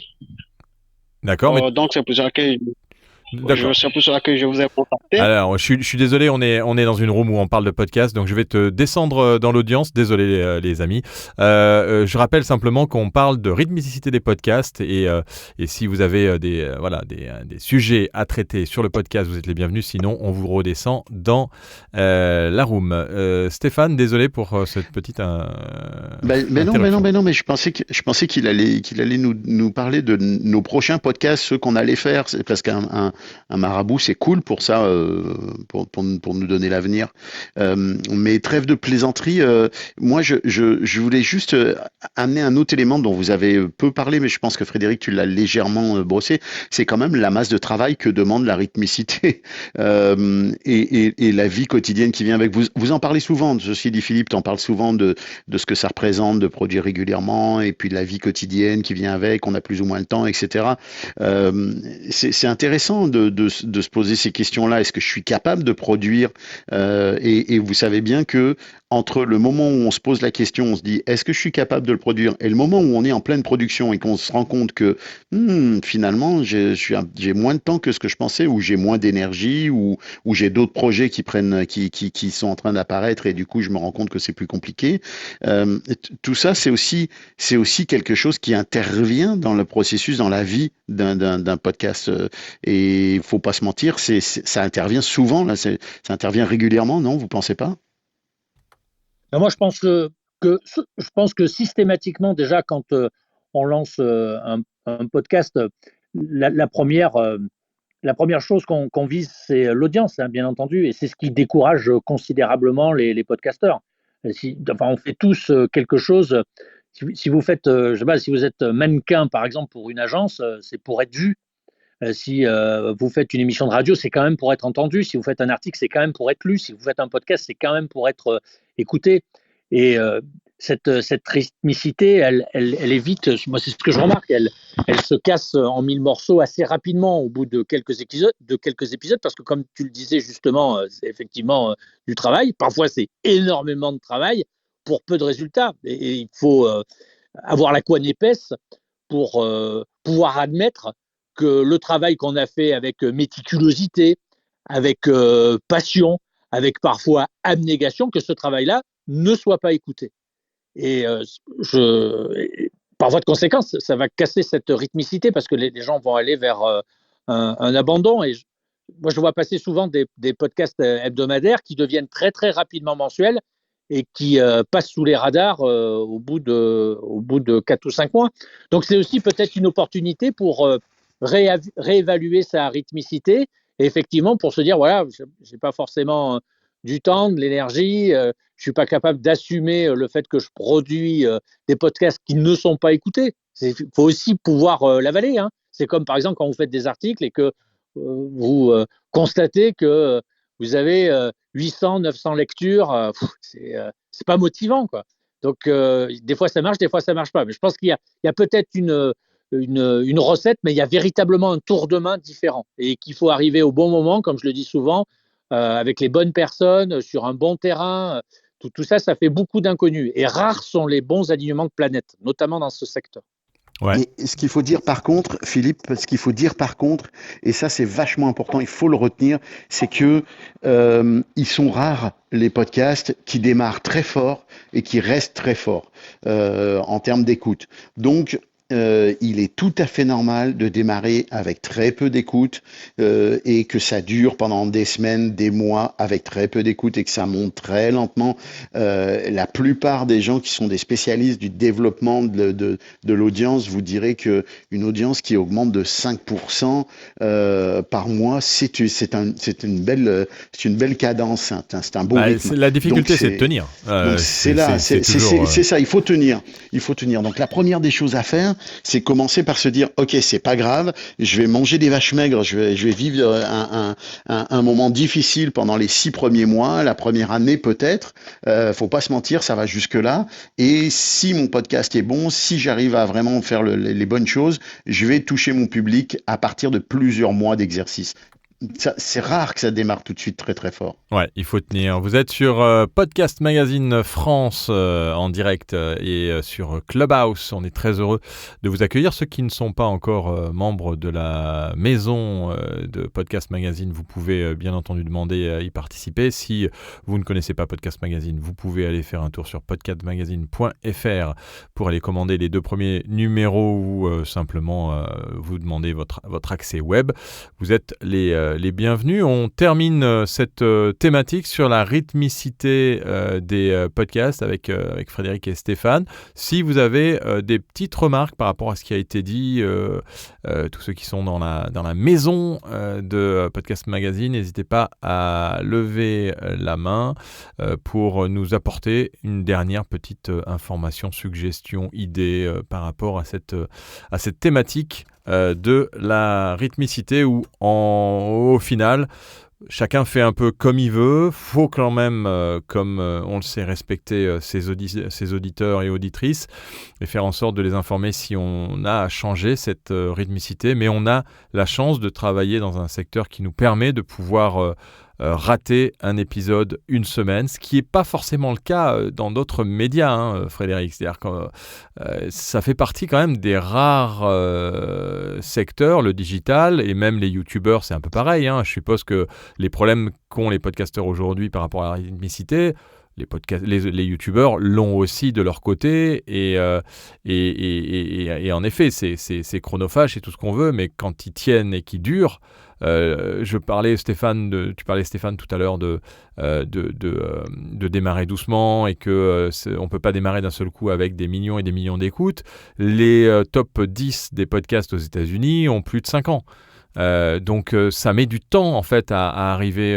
D'accord. Donc c'est pour ça que C'est un peu sur laquelle je vous ai contacté. Alors, je suis désolé, on est dans une room où on parle de podcast, donc je vais te descendre dans l'audience. Désolé les amis. Je rappelle simplement qu'on parle de rythmicité des podcasts et si vous avez des sujets à traiter sur le podcast, vous êtes les bienvenus. Sinon, on vous redescend dans la room. Stéphane, désolé pour cette petite. Non, mais je pensais qu'il allait nous parler de nos prochains podcasts, ceux qu'on allait faire. C'est parce qu'un marabout, c'est cool pour ça, pour nous donner l'avenir. Mais trêve de plaisanterie. Moi, je voulais juste amener un autre élément dont vous avez peu parlé, mais je pense que Frédéric, tu l'as légèrement brossé. C'est quand même la masse de travail que demande la rythmicité et la vie quotidienne qui vient avec. Vous en parlez souvent. Ceci dit, Philippe, t'en parles souvent de ce que ça représente de produire régulièrement et puis de la vie quotidienne qui vient avec. On a plus ou moins le temps, etc. C'est intéressant de se poser ces questions-là. Est-ce que je suis capable de produire et vous savez bien que entre le moment où on se pose la question, on se dit est-ce que je suis capable de le produire, et le moment où on est en pleine production et qu'on se rend compte que finalement j'ai moins de temps que ce que je pensais, ou j'ai moins d'énergie, ou j'ai d'autres projets qui sont en train d'apparaître et du coup je me rends compte que c'est plus compliqué. Tout ça c'est aussi quelque chose qui intervient dans le processus, dans la vie d'un podcast, et il faut pas se mentir, ça intervient souvent là, ça intervient régulièrement, non, vous pensez pas? Moi, je pense que systématiquement, déjà, quand on lance un podcast, la première chose qu'on vise, c'est l'audience, hein, bien entendu, et c'est ce qui décourage considérablement les podcasteurs. On fait tous quelque chose. Si vous faites, je sais pas, si vous êtes mannequin, par exemple, pour une agence, c'est pour être vu. Si vous faites une émission de radio, c'est quand même pour être entendu. Si vous faites un article, c'est quand même pour être lu. Si vous faites un podcast, c'est quand même pour être écouté. Et cette rythmicité, elle est vite, moi c'est ce que je remarque, elle se casse en 1000 morceaux assez rapidement au bout de quelques épisodes, parce que comme tu le disais justement, c'est effectivement du travail. Parfois, c'est énormément de travail pour peu de résultats. Et il faut avoir la couenne épaisse pour pouvoir admettre que le travail qu'on a fait avec méticulosité, avec passion, avec parfois abnégation, que ce travail-là ne soit pas écouté. Et par voie de conséquence, ça va casser cette rythmicité parce que les gens vont aller vers un abandon. Et moi, je vois passer souvent des podcasts hebdomadaires qui deviennent très, très rapidement mensuels et qui passent sous les radars au bout de 4 ou 5 mois. Donc, c'est aussi peut-être une opportunité pour réévaluer sa rythmicité et effectivement pour se dire, voilà, je n'ai pas forcément du temps, de l'énergie, je ne suis pas capable d'assumer le fait que je produis des podcasts qui ne sont pas écoutés. Il faut aussi pouvoir l'avaler. Hein. C'est comme par exemple quand vous faites des articles et que vous constatez que vous avez 800, 900 lectures, c'est pas motivant, quoi. Donc des fois ça marche, des fois ça marche pas. Mais je pense qu'il y a peut-être une recette, mais il y a véritablement un tour de main différent et qu'il faut arriver au bon moment, comme je le dis souvent, avec les bonnes personnes, sur un bon terrain. Tout ça, ça fait beaucoup d'inconnus. Et rares sont les bons alignements de planètes, notamment dans ce secteur. Ouais. Et ce qu'il faut dire par contre, Philippe, et ça c'est vachement important, il faut le retenir, c'est que ils sont rares les podcasts qui démarrent très fort et qui restent très forts en termes d'écoute. Donc il est tout à fait normal de démarrer avec très peu d'écoute et que ça dure pendant des semaines, des mois avec très peu d'écoute et que ça monte très lentement. La plupart des gens qui sont des spécialistes du développement de l'audience vous diraient que une audience qui augmente de 5% par mois, c'est une belle cadence, c'est un beau rythme. La difficulté, c'est de tenir. C'est ça, il faut tenir. Donc la première des choses à faire, c'est commencer par se dire ok, c'est pas grave, je vais manger des vaches maigres, je vais vivre un moment difficile pendant les 6 premiers mois, la première année peut-être, faut pas se mentir, ça va jusque là, et si mon podcast est bon, si j'arrive à vraiment faire les bonnes choses, je vais toucher mon public à partir de plusieurs mois d'exercice. c'est rare que ça démarre tout de suite très très fort. Ouais, il faut tenir. Vous êtes sur Podcast Magazine France en direct et sur Clubhouse. On est très heureux de vous accueillir. Ceux qui ne sont pas encore membres de la maison de Podcast Magazine, vous pouvez bien entendu demander à y participer. Si vous ne connaissez pas Podcast Magazine, vous pouvez aller faire un tour sur podcastmagazine.fr pour aller commander les 2 premiers numéros ou simplement vous demander votre accès web. Vous êtes les bienvenus. On termine cette thématique sur la rythmicité des podcasts avec Frédéric et Stéphane. Si vous avez des petites remarques par rapport à ce qui a été dit, tous ceux qui sont dans la maison de Podcast Magazine, n'hésitez pas à lever la main pour nous apporter une dernière petite information, suggestion, idée par rapport à cette thématique de la rythmicité où au final chacun fait un peu comme il veut. Faut quand même, comme on le sait, respecter ses auditeurs et auditrices et faire en sorte de les informer si on a à changer cette rythmicité. Mais on a la chance de travailler dans un secteur qui nous permet de pouvoir rater un épisode une semaine, ce qui n'est pas forcément le cas dans d'autres médias, Frédéric. C'est-à-dire que ça fait partie quand même des rares secteurs, le digital, et même les youtubeurs, c'est un peu pareil. Je suppose que les problèmes qu'ont les podcasteurs aujourd'hui par rapport à la rythmicité, les youtubeurs l'ont aussi de leur côté et en effet c'est chronophage, c'est tout ce qu'on veut, mais quand ils tiennent et qu'ils durent, tu parlais Stéphane tout à l'heure de démarrer doucement et que on peut pas démarrer d'un seul coup avec des millions et des millions d'écoutes. Les top 10 des podcasts aux États-Unis ont plus de 5 ans. Donc ça met du temps en fait à arriver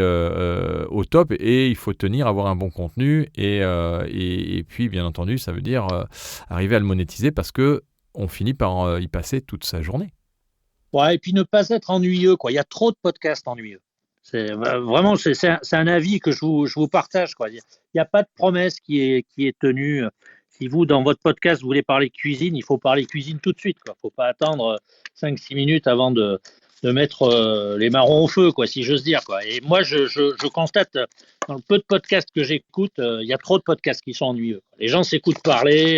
au top, et il faut tenir, avoir un bon contenu et puis bien entendu ça veut dire arriver à le monétiser, parce que on finit par y passer toute sa journée. Ouais, et puis ne pas être ennuyeux, quoi. Il y a trop de podcasts ennuyeux. C'est un avis que je vous partage, quoi. Il n'y a pas de promesse qui est tenue. Si vous, dans votre podcast, vous voulez parler cuisine, il faut parler cuisine tout de suite, quoi. Faut pas attendre 5-6 minutes avant de mettre les marrons au feu, quoi, si j'ose dire, quoi. Et moi, je constate, dans le peu de podcasts que j'écoute, il y a trop de podcasts qui sont ennuyeux. Les gens s'écoutent parler,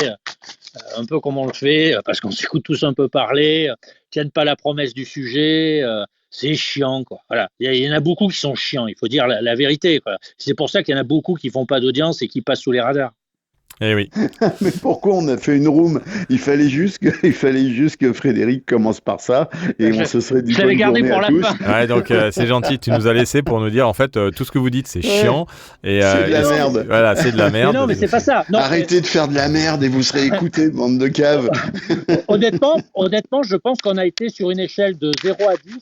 un peu comme on le fait, parce qu'on s'écoute tous un peu parler, tiennent pas la promesse du sujet, c'est chiant, quoi. Voilà. Il y en a beaucoup qui sont chiants, il faut dire la vérité, quoi. C'est pour ça qu'il y en a beaucoup qui font pas d'audience et qui passent sous les radars. Eh oui. Mais pourquoi on a fait une room? Il fallait juste que Frédéric commence par ça, et on se serait dit bonne journée à tous. Ouais, donc c'est gentil, tu nous as laissé pour nous dire en fait tout ce que vous dites c'est chiant et c'est de la merde. Voilà, c'est de la merde. Mais non, mais c'est pas ça. Non, arrêtez de faire de la merde et vous serez écoutés, bande de caves. Honnêtement, je pense qu'on a été sur une échelle de 0 à 10.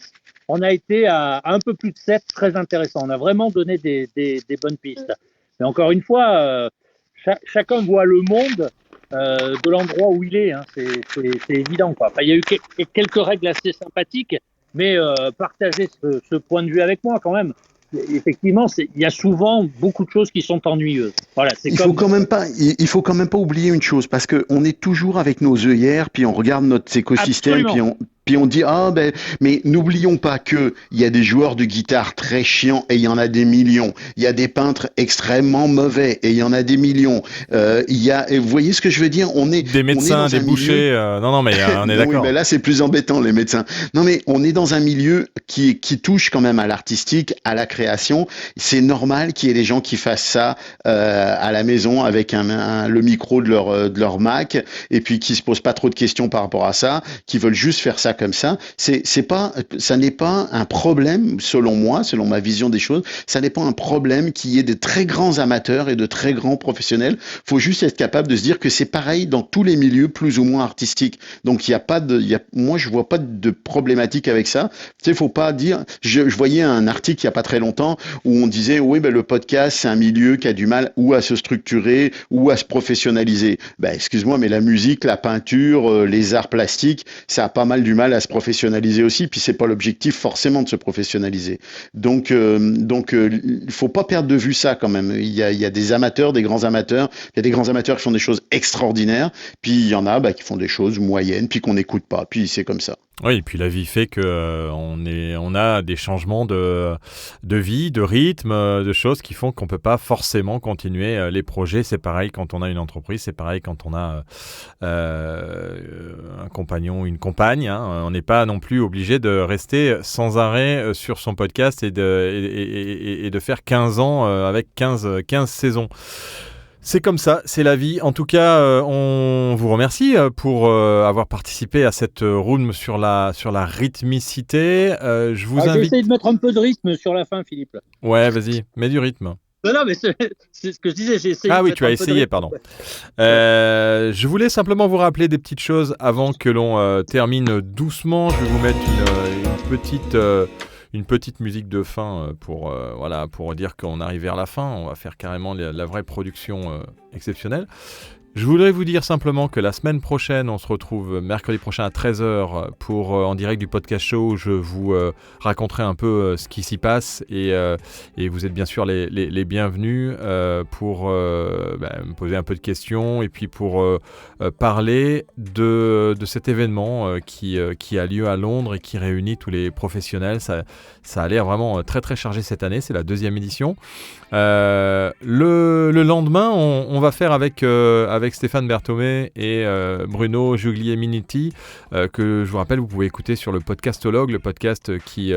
On a été à un peu plus de 7, très intéressant. On a vraiment donné des bonnes pistes. Mais encore une fois, chacun voit le monde de l'endroit où il est, c'est évident, quoi. Enfin, il y a eu quelques règles assez sympathiques, mais partagez ce point de vue avec moi quand même. Effectivement, il y a souvent beaucoup de choses qui sont ennuyeuses. Voilà, il faut quand même pas oublier une chose, parce que on est toujours avec nos œillères, puis on regarde notre écosystème, puis on dit mais n'oublions pas que il y a des joueurs de guitare très chiants et il y en a des millions. Il y a des peintres extrêmement mauvais et il y en a des millions. Vous voyez ce que je veux dire? Des médecins, des bouchers. Non, mais on est d'accord. Oui, mais là c'est plus embêtant, les médecins. Non, mais on est dans un milieu qui touche quand même à l'artistique, à la création. C'est normal qu'il y ait des gens qui fassent ça à la maison avec le micro de leur Mac, et puis qui se posent pas trop de questions par rapport à ça, qui veulent juste faire ça comme ça. Ça n'est pas un problème, selon moi, selon ma vision des choses. Ça n'est pas un problème qu'il y ait de très grands amateurs et de très grands professionnels. Faut juste être capable de se dire que c'est pareil dans tous les milieux plus ou moins artistiques. Donc moi je vois pas de problématique avec ça. Tu sais, faut pas dire. Je voyais un article il y a pas très longtemps où on disait oui, le podcast c'est un milieu qui a du mal ou à se structurer ou à se professionnaliser. Excuse-moi, mais la musique, la peinture, les arts plastiques, ça a pas mal du mal à se professionnaliser aussi, puis c'est pas l'objectif forcément de se professionnaliser. Donc il faut pas perdre de vue ça quand même. Il y a des amateurs, des grands amateurs, il y a des grands amateurs qui font des choses extraordinaires, puis il y en a qui font des choses moyennes, puis qu'on n'écoute pas, puis c'est comme ça. Oui, et puis la vie fait que on a des changements de vie, de rythme, de choses qui font qu'on peut pas forcément continuer les projets. C'est pareil quand on a une entreprise, c'est pareil quand on a un compagnon, une compagne. Hein. On n'est pas non plus obligé de rester sans arrêt sur son podcast et de faire 15 ans avec 15 saisons. C'est comme ça, c'est la vie. En tout cas, on vous remercie pour avoir participé à cette room sur la rythmicité. Je vous invite... J'essaie de mettre un peu de rythme sur la fin, Philippe. Ouais, vas-y, mets du rythme. Non, mais c'est ce que je disais, j'ai essayé. Ah oui, tu as essayé, pardon. Je voulais simplement vous rappeler des petites choses avant que l'on termine doucement. Je vais vous mettre une petite musique de fin pour dire qu'on arrive vers la fin. On va faire carrément la vraie production exceptionnelle. Je voudrais vous dire simplement que la semaine prochaine, on se retrouve mercredi prochain à 13h pour en direct du podcast show où je vous raconterai un peu ce qui s'y passe et vous êtes bien sûr les bienvenus pour me poser un peu de questions et puis pour parler de cet événement qui a lieu à Londres et qui réunit tous les professionnels. Ça a l'air vraiment très très chargé cette année, c'est la 2e édition. Le lendemain, on va faire avec Stéphane Berthomé et Bruno Giuglielminetti, que je vous rappelle, vous pouvez écouter sur le Podcastologue, le podcast qui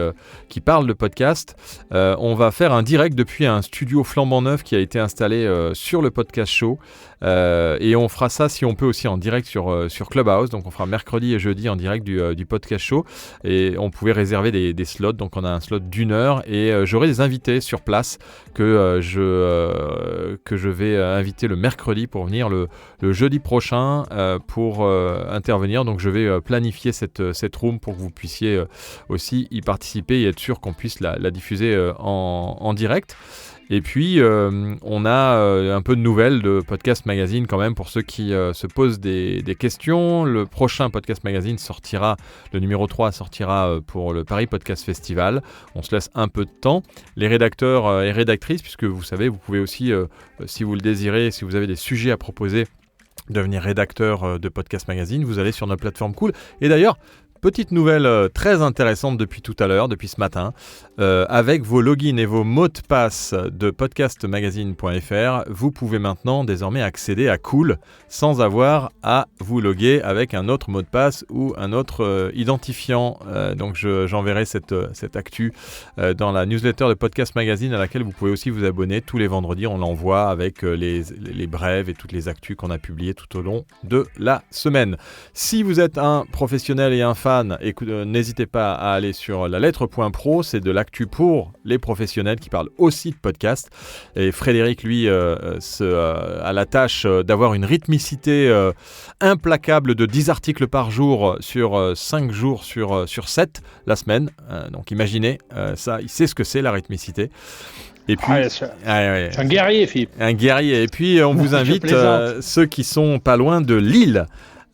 parle de podcast. On va faire un direct depuis un studio flambant neuf qui a été installé sur le podcast show. Et on fera ça si on peut aussi en direct sur Clubhouse. Donc on fera mercredi et jeudi en direct du podcast show. Et on pouvait réserver des slots. Donc on a un slot d'1 heure et j'aurai des invités sur place que je vais inviter le mercredi pour venir le jeudi prochain pour intervenir. Donc je vais planifier cette room pour que vous puissiez aussi y participer et être sûr qu'on puisse la diffuser en direct. Et puis, on a un peu de nouvelles de Podcast Magazine quand même pour ceux qui se posent des questions. Le prochain Podcast Magazine sortira, le numéro 3 sortira pour le Paris Podcast Festival. On se laisse un peu de temps. Les rédacteurs et rédactrices, puisque vous savez, vous pouvez aussi, si vous le désirez, si vous avez des sujets à proposer, devenir rédacteur de Podcast Magazine. Vous allez sur notre plateforme Cool. Et d'ailleurs, petite nouvelle très intéressante depuis tout à l'heure, depuis ce matin, avec vos logins et vos mots de passe de podcastmagazine.fr, vous pouvez maintenant désormais accéder à Cool sans avoir à vous loguer avec un autre mot de passe ou un autre identifiant. Donc j'enverrai cette actu dans la newsletter de Podcast Magazine à laquelle vous pouvez aussi vous abonner. Tous les vendredis, on l'envoie avec les brèves et toutes les actus qu'on a publiées tout au long de la semaine. Si vous êtes un professionnel et un fan, n'hésitez pas à aller sur la lettre.pro, c'est de l'actu pour les professionnels qui parlent aussi de podcast. Et Frédéric, lui, a la tâche d'avoir une rythmicité implacable de 10 articles par jour sur 5 jours sur 7 la semaine. Donc imaginez, ça, il sait ce que c'est la rythmicité. Et puis, un guerrier, Philippe. Un guerrier. Et puis, on vous invite, ceux qui sont pas loin de Lille,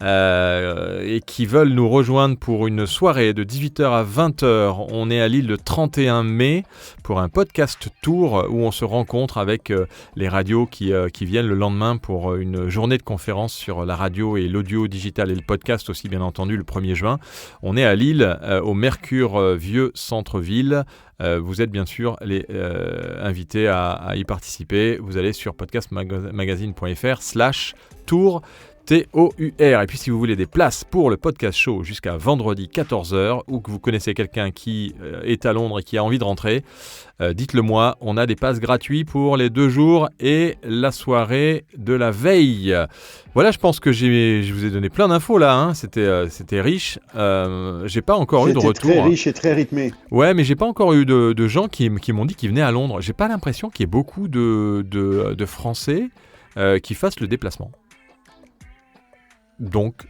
et qui veulent nous rejoindre pour une soirée de 18h à 20h. On est à Lille le 31 mai pour un podcast tour où on se rencontre avec les radios qui viennent le lendemain pour une journée de conférence sur la radio et l'audio digital et le podcast aussi, bien entendu, le 1er juin. On est à Lille, au Mercure Vieux Centre-Ville. Vous êtes bien sûr les invités à y participer. Vous allez sur podcastmagazine.fr/tour. TOUR. Et puis si vous voulez des places pour le podcast show jusqu'à vendredi 14h ou que vous connaissez quelqu'un qui est à Londres et qui a envie de rentrer, dites-le moi, on a des passes gratuits pour les 2 jours et la soirée de la veille. Voilà, je pense que je vous ai donné plein d'infos là, hein. C'était riche. J'ai pas encore eu de retour. C'était très riche et très rythmé. Ouais, mais j'ai pas encore eu de gens qui m'ont dit qu'ils venaient à Londres. J'ai pas l'impression qu'il y ait beaucoup de Français qui fassent le déplacement. Donc,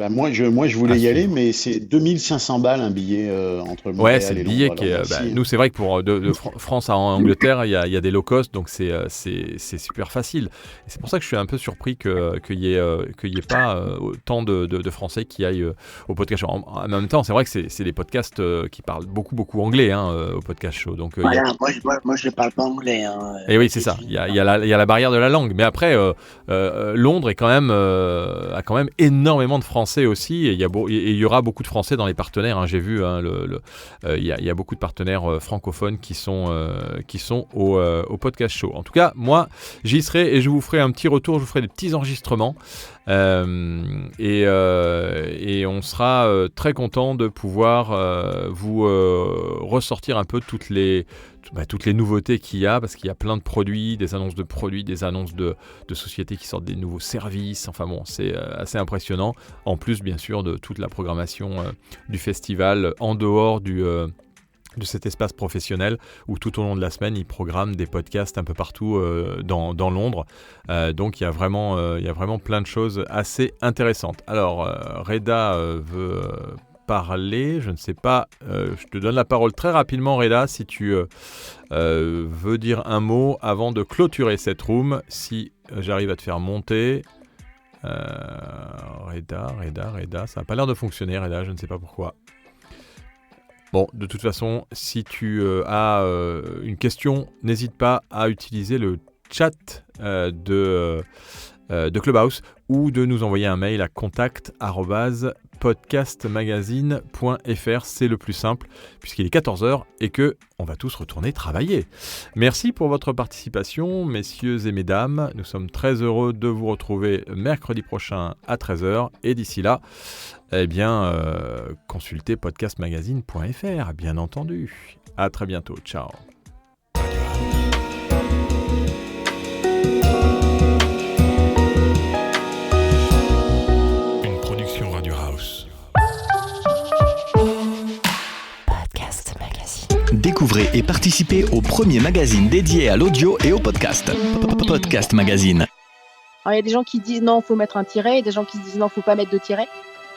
moi, je voulais y aller, mais c'est 2500 balles un billet entre Montréal et Londres. Ouais, c'est le billet qui est... nous, c'est vrai que pour de France à Angleterre, il y a des low cost, donc c'est super facile. Et c'est pour ça que je suis un peu surpris qu'il y ait pas autant de Français qui aillent au podcast show. En même temps, c'est vrai que c'est des podcasts qui parlent beaucoup anglais au podcast show. Donc, voilà, moi je ne parle pas anglais. Hein, et oui, c'est ça. Il y a la barrière de la langue. Mais après, Londres est a quand même énormément de Français français aussi, et il y aura beaucoup de français dans les partenaires, hein, j'ai vu, hein, il y a beaucoup de partenaires francophones qui sont au Podcast Show. En tout cas, moi, j'y serai et je vous ferai un petit retour, je vous ferai des petits enregistrements. Et on sera très content de pouvoir vous ressortir un peu toutes les nouveautés qu'il y a, parce qu'il y a plein de produits, des annonces de sociétés qui sortent des nouveaux services. Enfin bon, c'est assez impressionnant. En plus, bien sûr, de toute la programmation du festival en dehors de cet espace professionnel où tout au long de la semaine, ils programment des podcasts un peu partout dans Londres. Donc, il y a vraiment plein de choses assez intéressantes. Alors, Reda veut parler, je ne sais pas, je te donne la parole très rapidement, Reda, si tu veux dire un mot avant de clôturer cette room, si j'arrive à te faire monter. Reda, ça n'a pas l'air de fonctionner, Reda, je ne sais pas pourquoi. Bon, de toute façon, si tu as une question, n'hésite pas à utiliser le chat de Clubhouse ou de nous envoyer un mail à contact@podcastmagazine.fr. C'est le plus simple puisqu'il est 14h et que on va tous retourner travailler. Merci pour votre participation, messieurs et mesdames. Nous sommes très heureux de vous retrouver mercredi prochain à 13h. Et d'ici là, consultez podcastmagazine.fr, bien entendu. À très bientôt. Ciao. Découvrez et participez au premier magazine dédié à l'audio et au podcast. Podcast Magazine. Alors, il y a des gens qui disent non, il faut mettre un tiret, et des gens qui disent non, il ne faut pas mettre de tiret.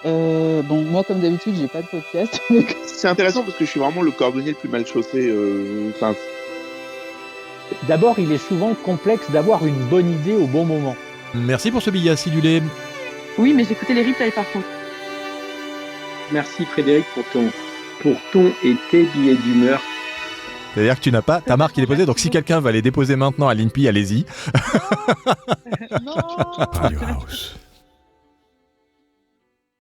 Moi, comme d'habitude, j'ai pas de podcast. C'est intéressant parce que je suis vraiment le cordonnier le plus mal chaussé. D'abord, il est souvent complexe d'avoir une bonne idée au bon moment. Merci pour ce billet acidulé. Oui, mais j'écoutais les replays par contre. Merci Frédéric pour ton et tes billets d'humeur. C'est-à-dire que tu n'as pas ta marque qui est déposée, donc si quelqu'un va les déposer maintenant à l'INPI, allez-y. Non. Radio House.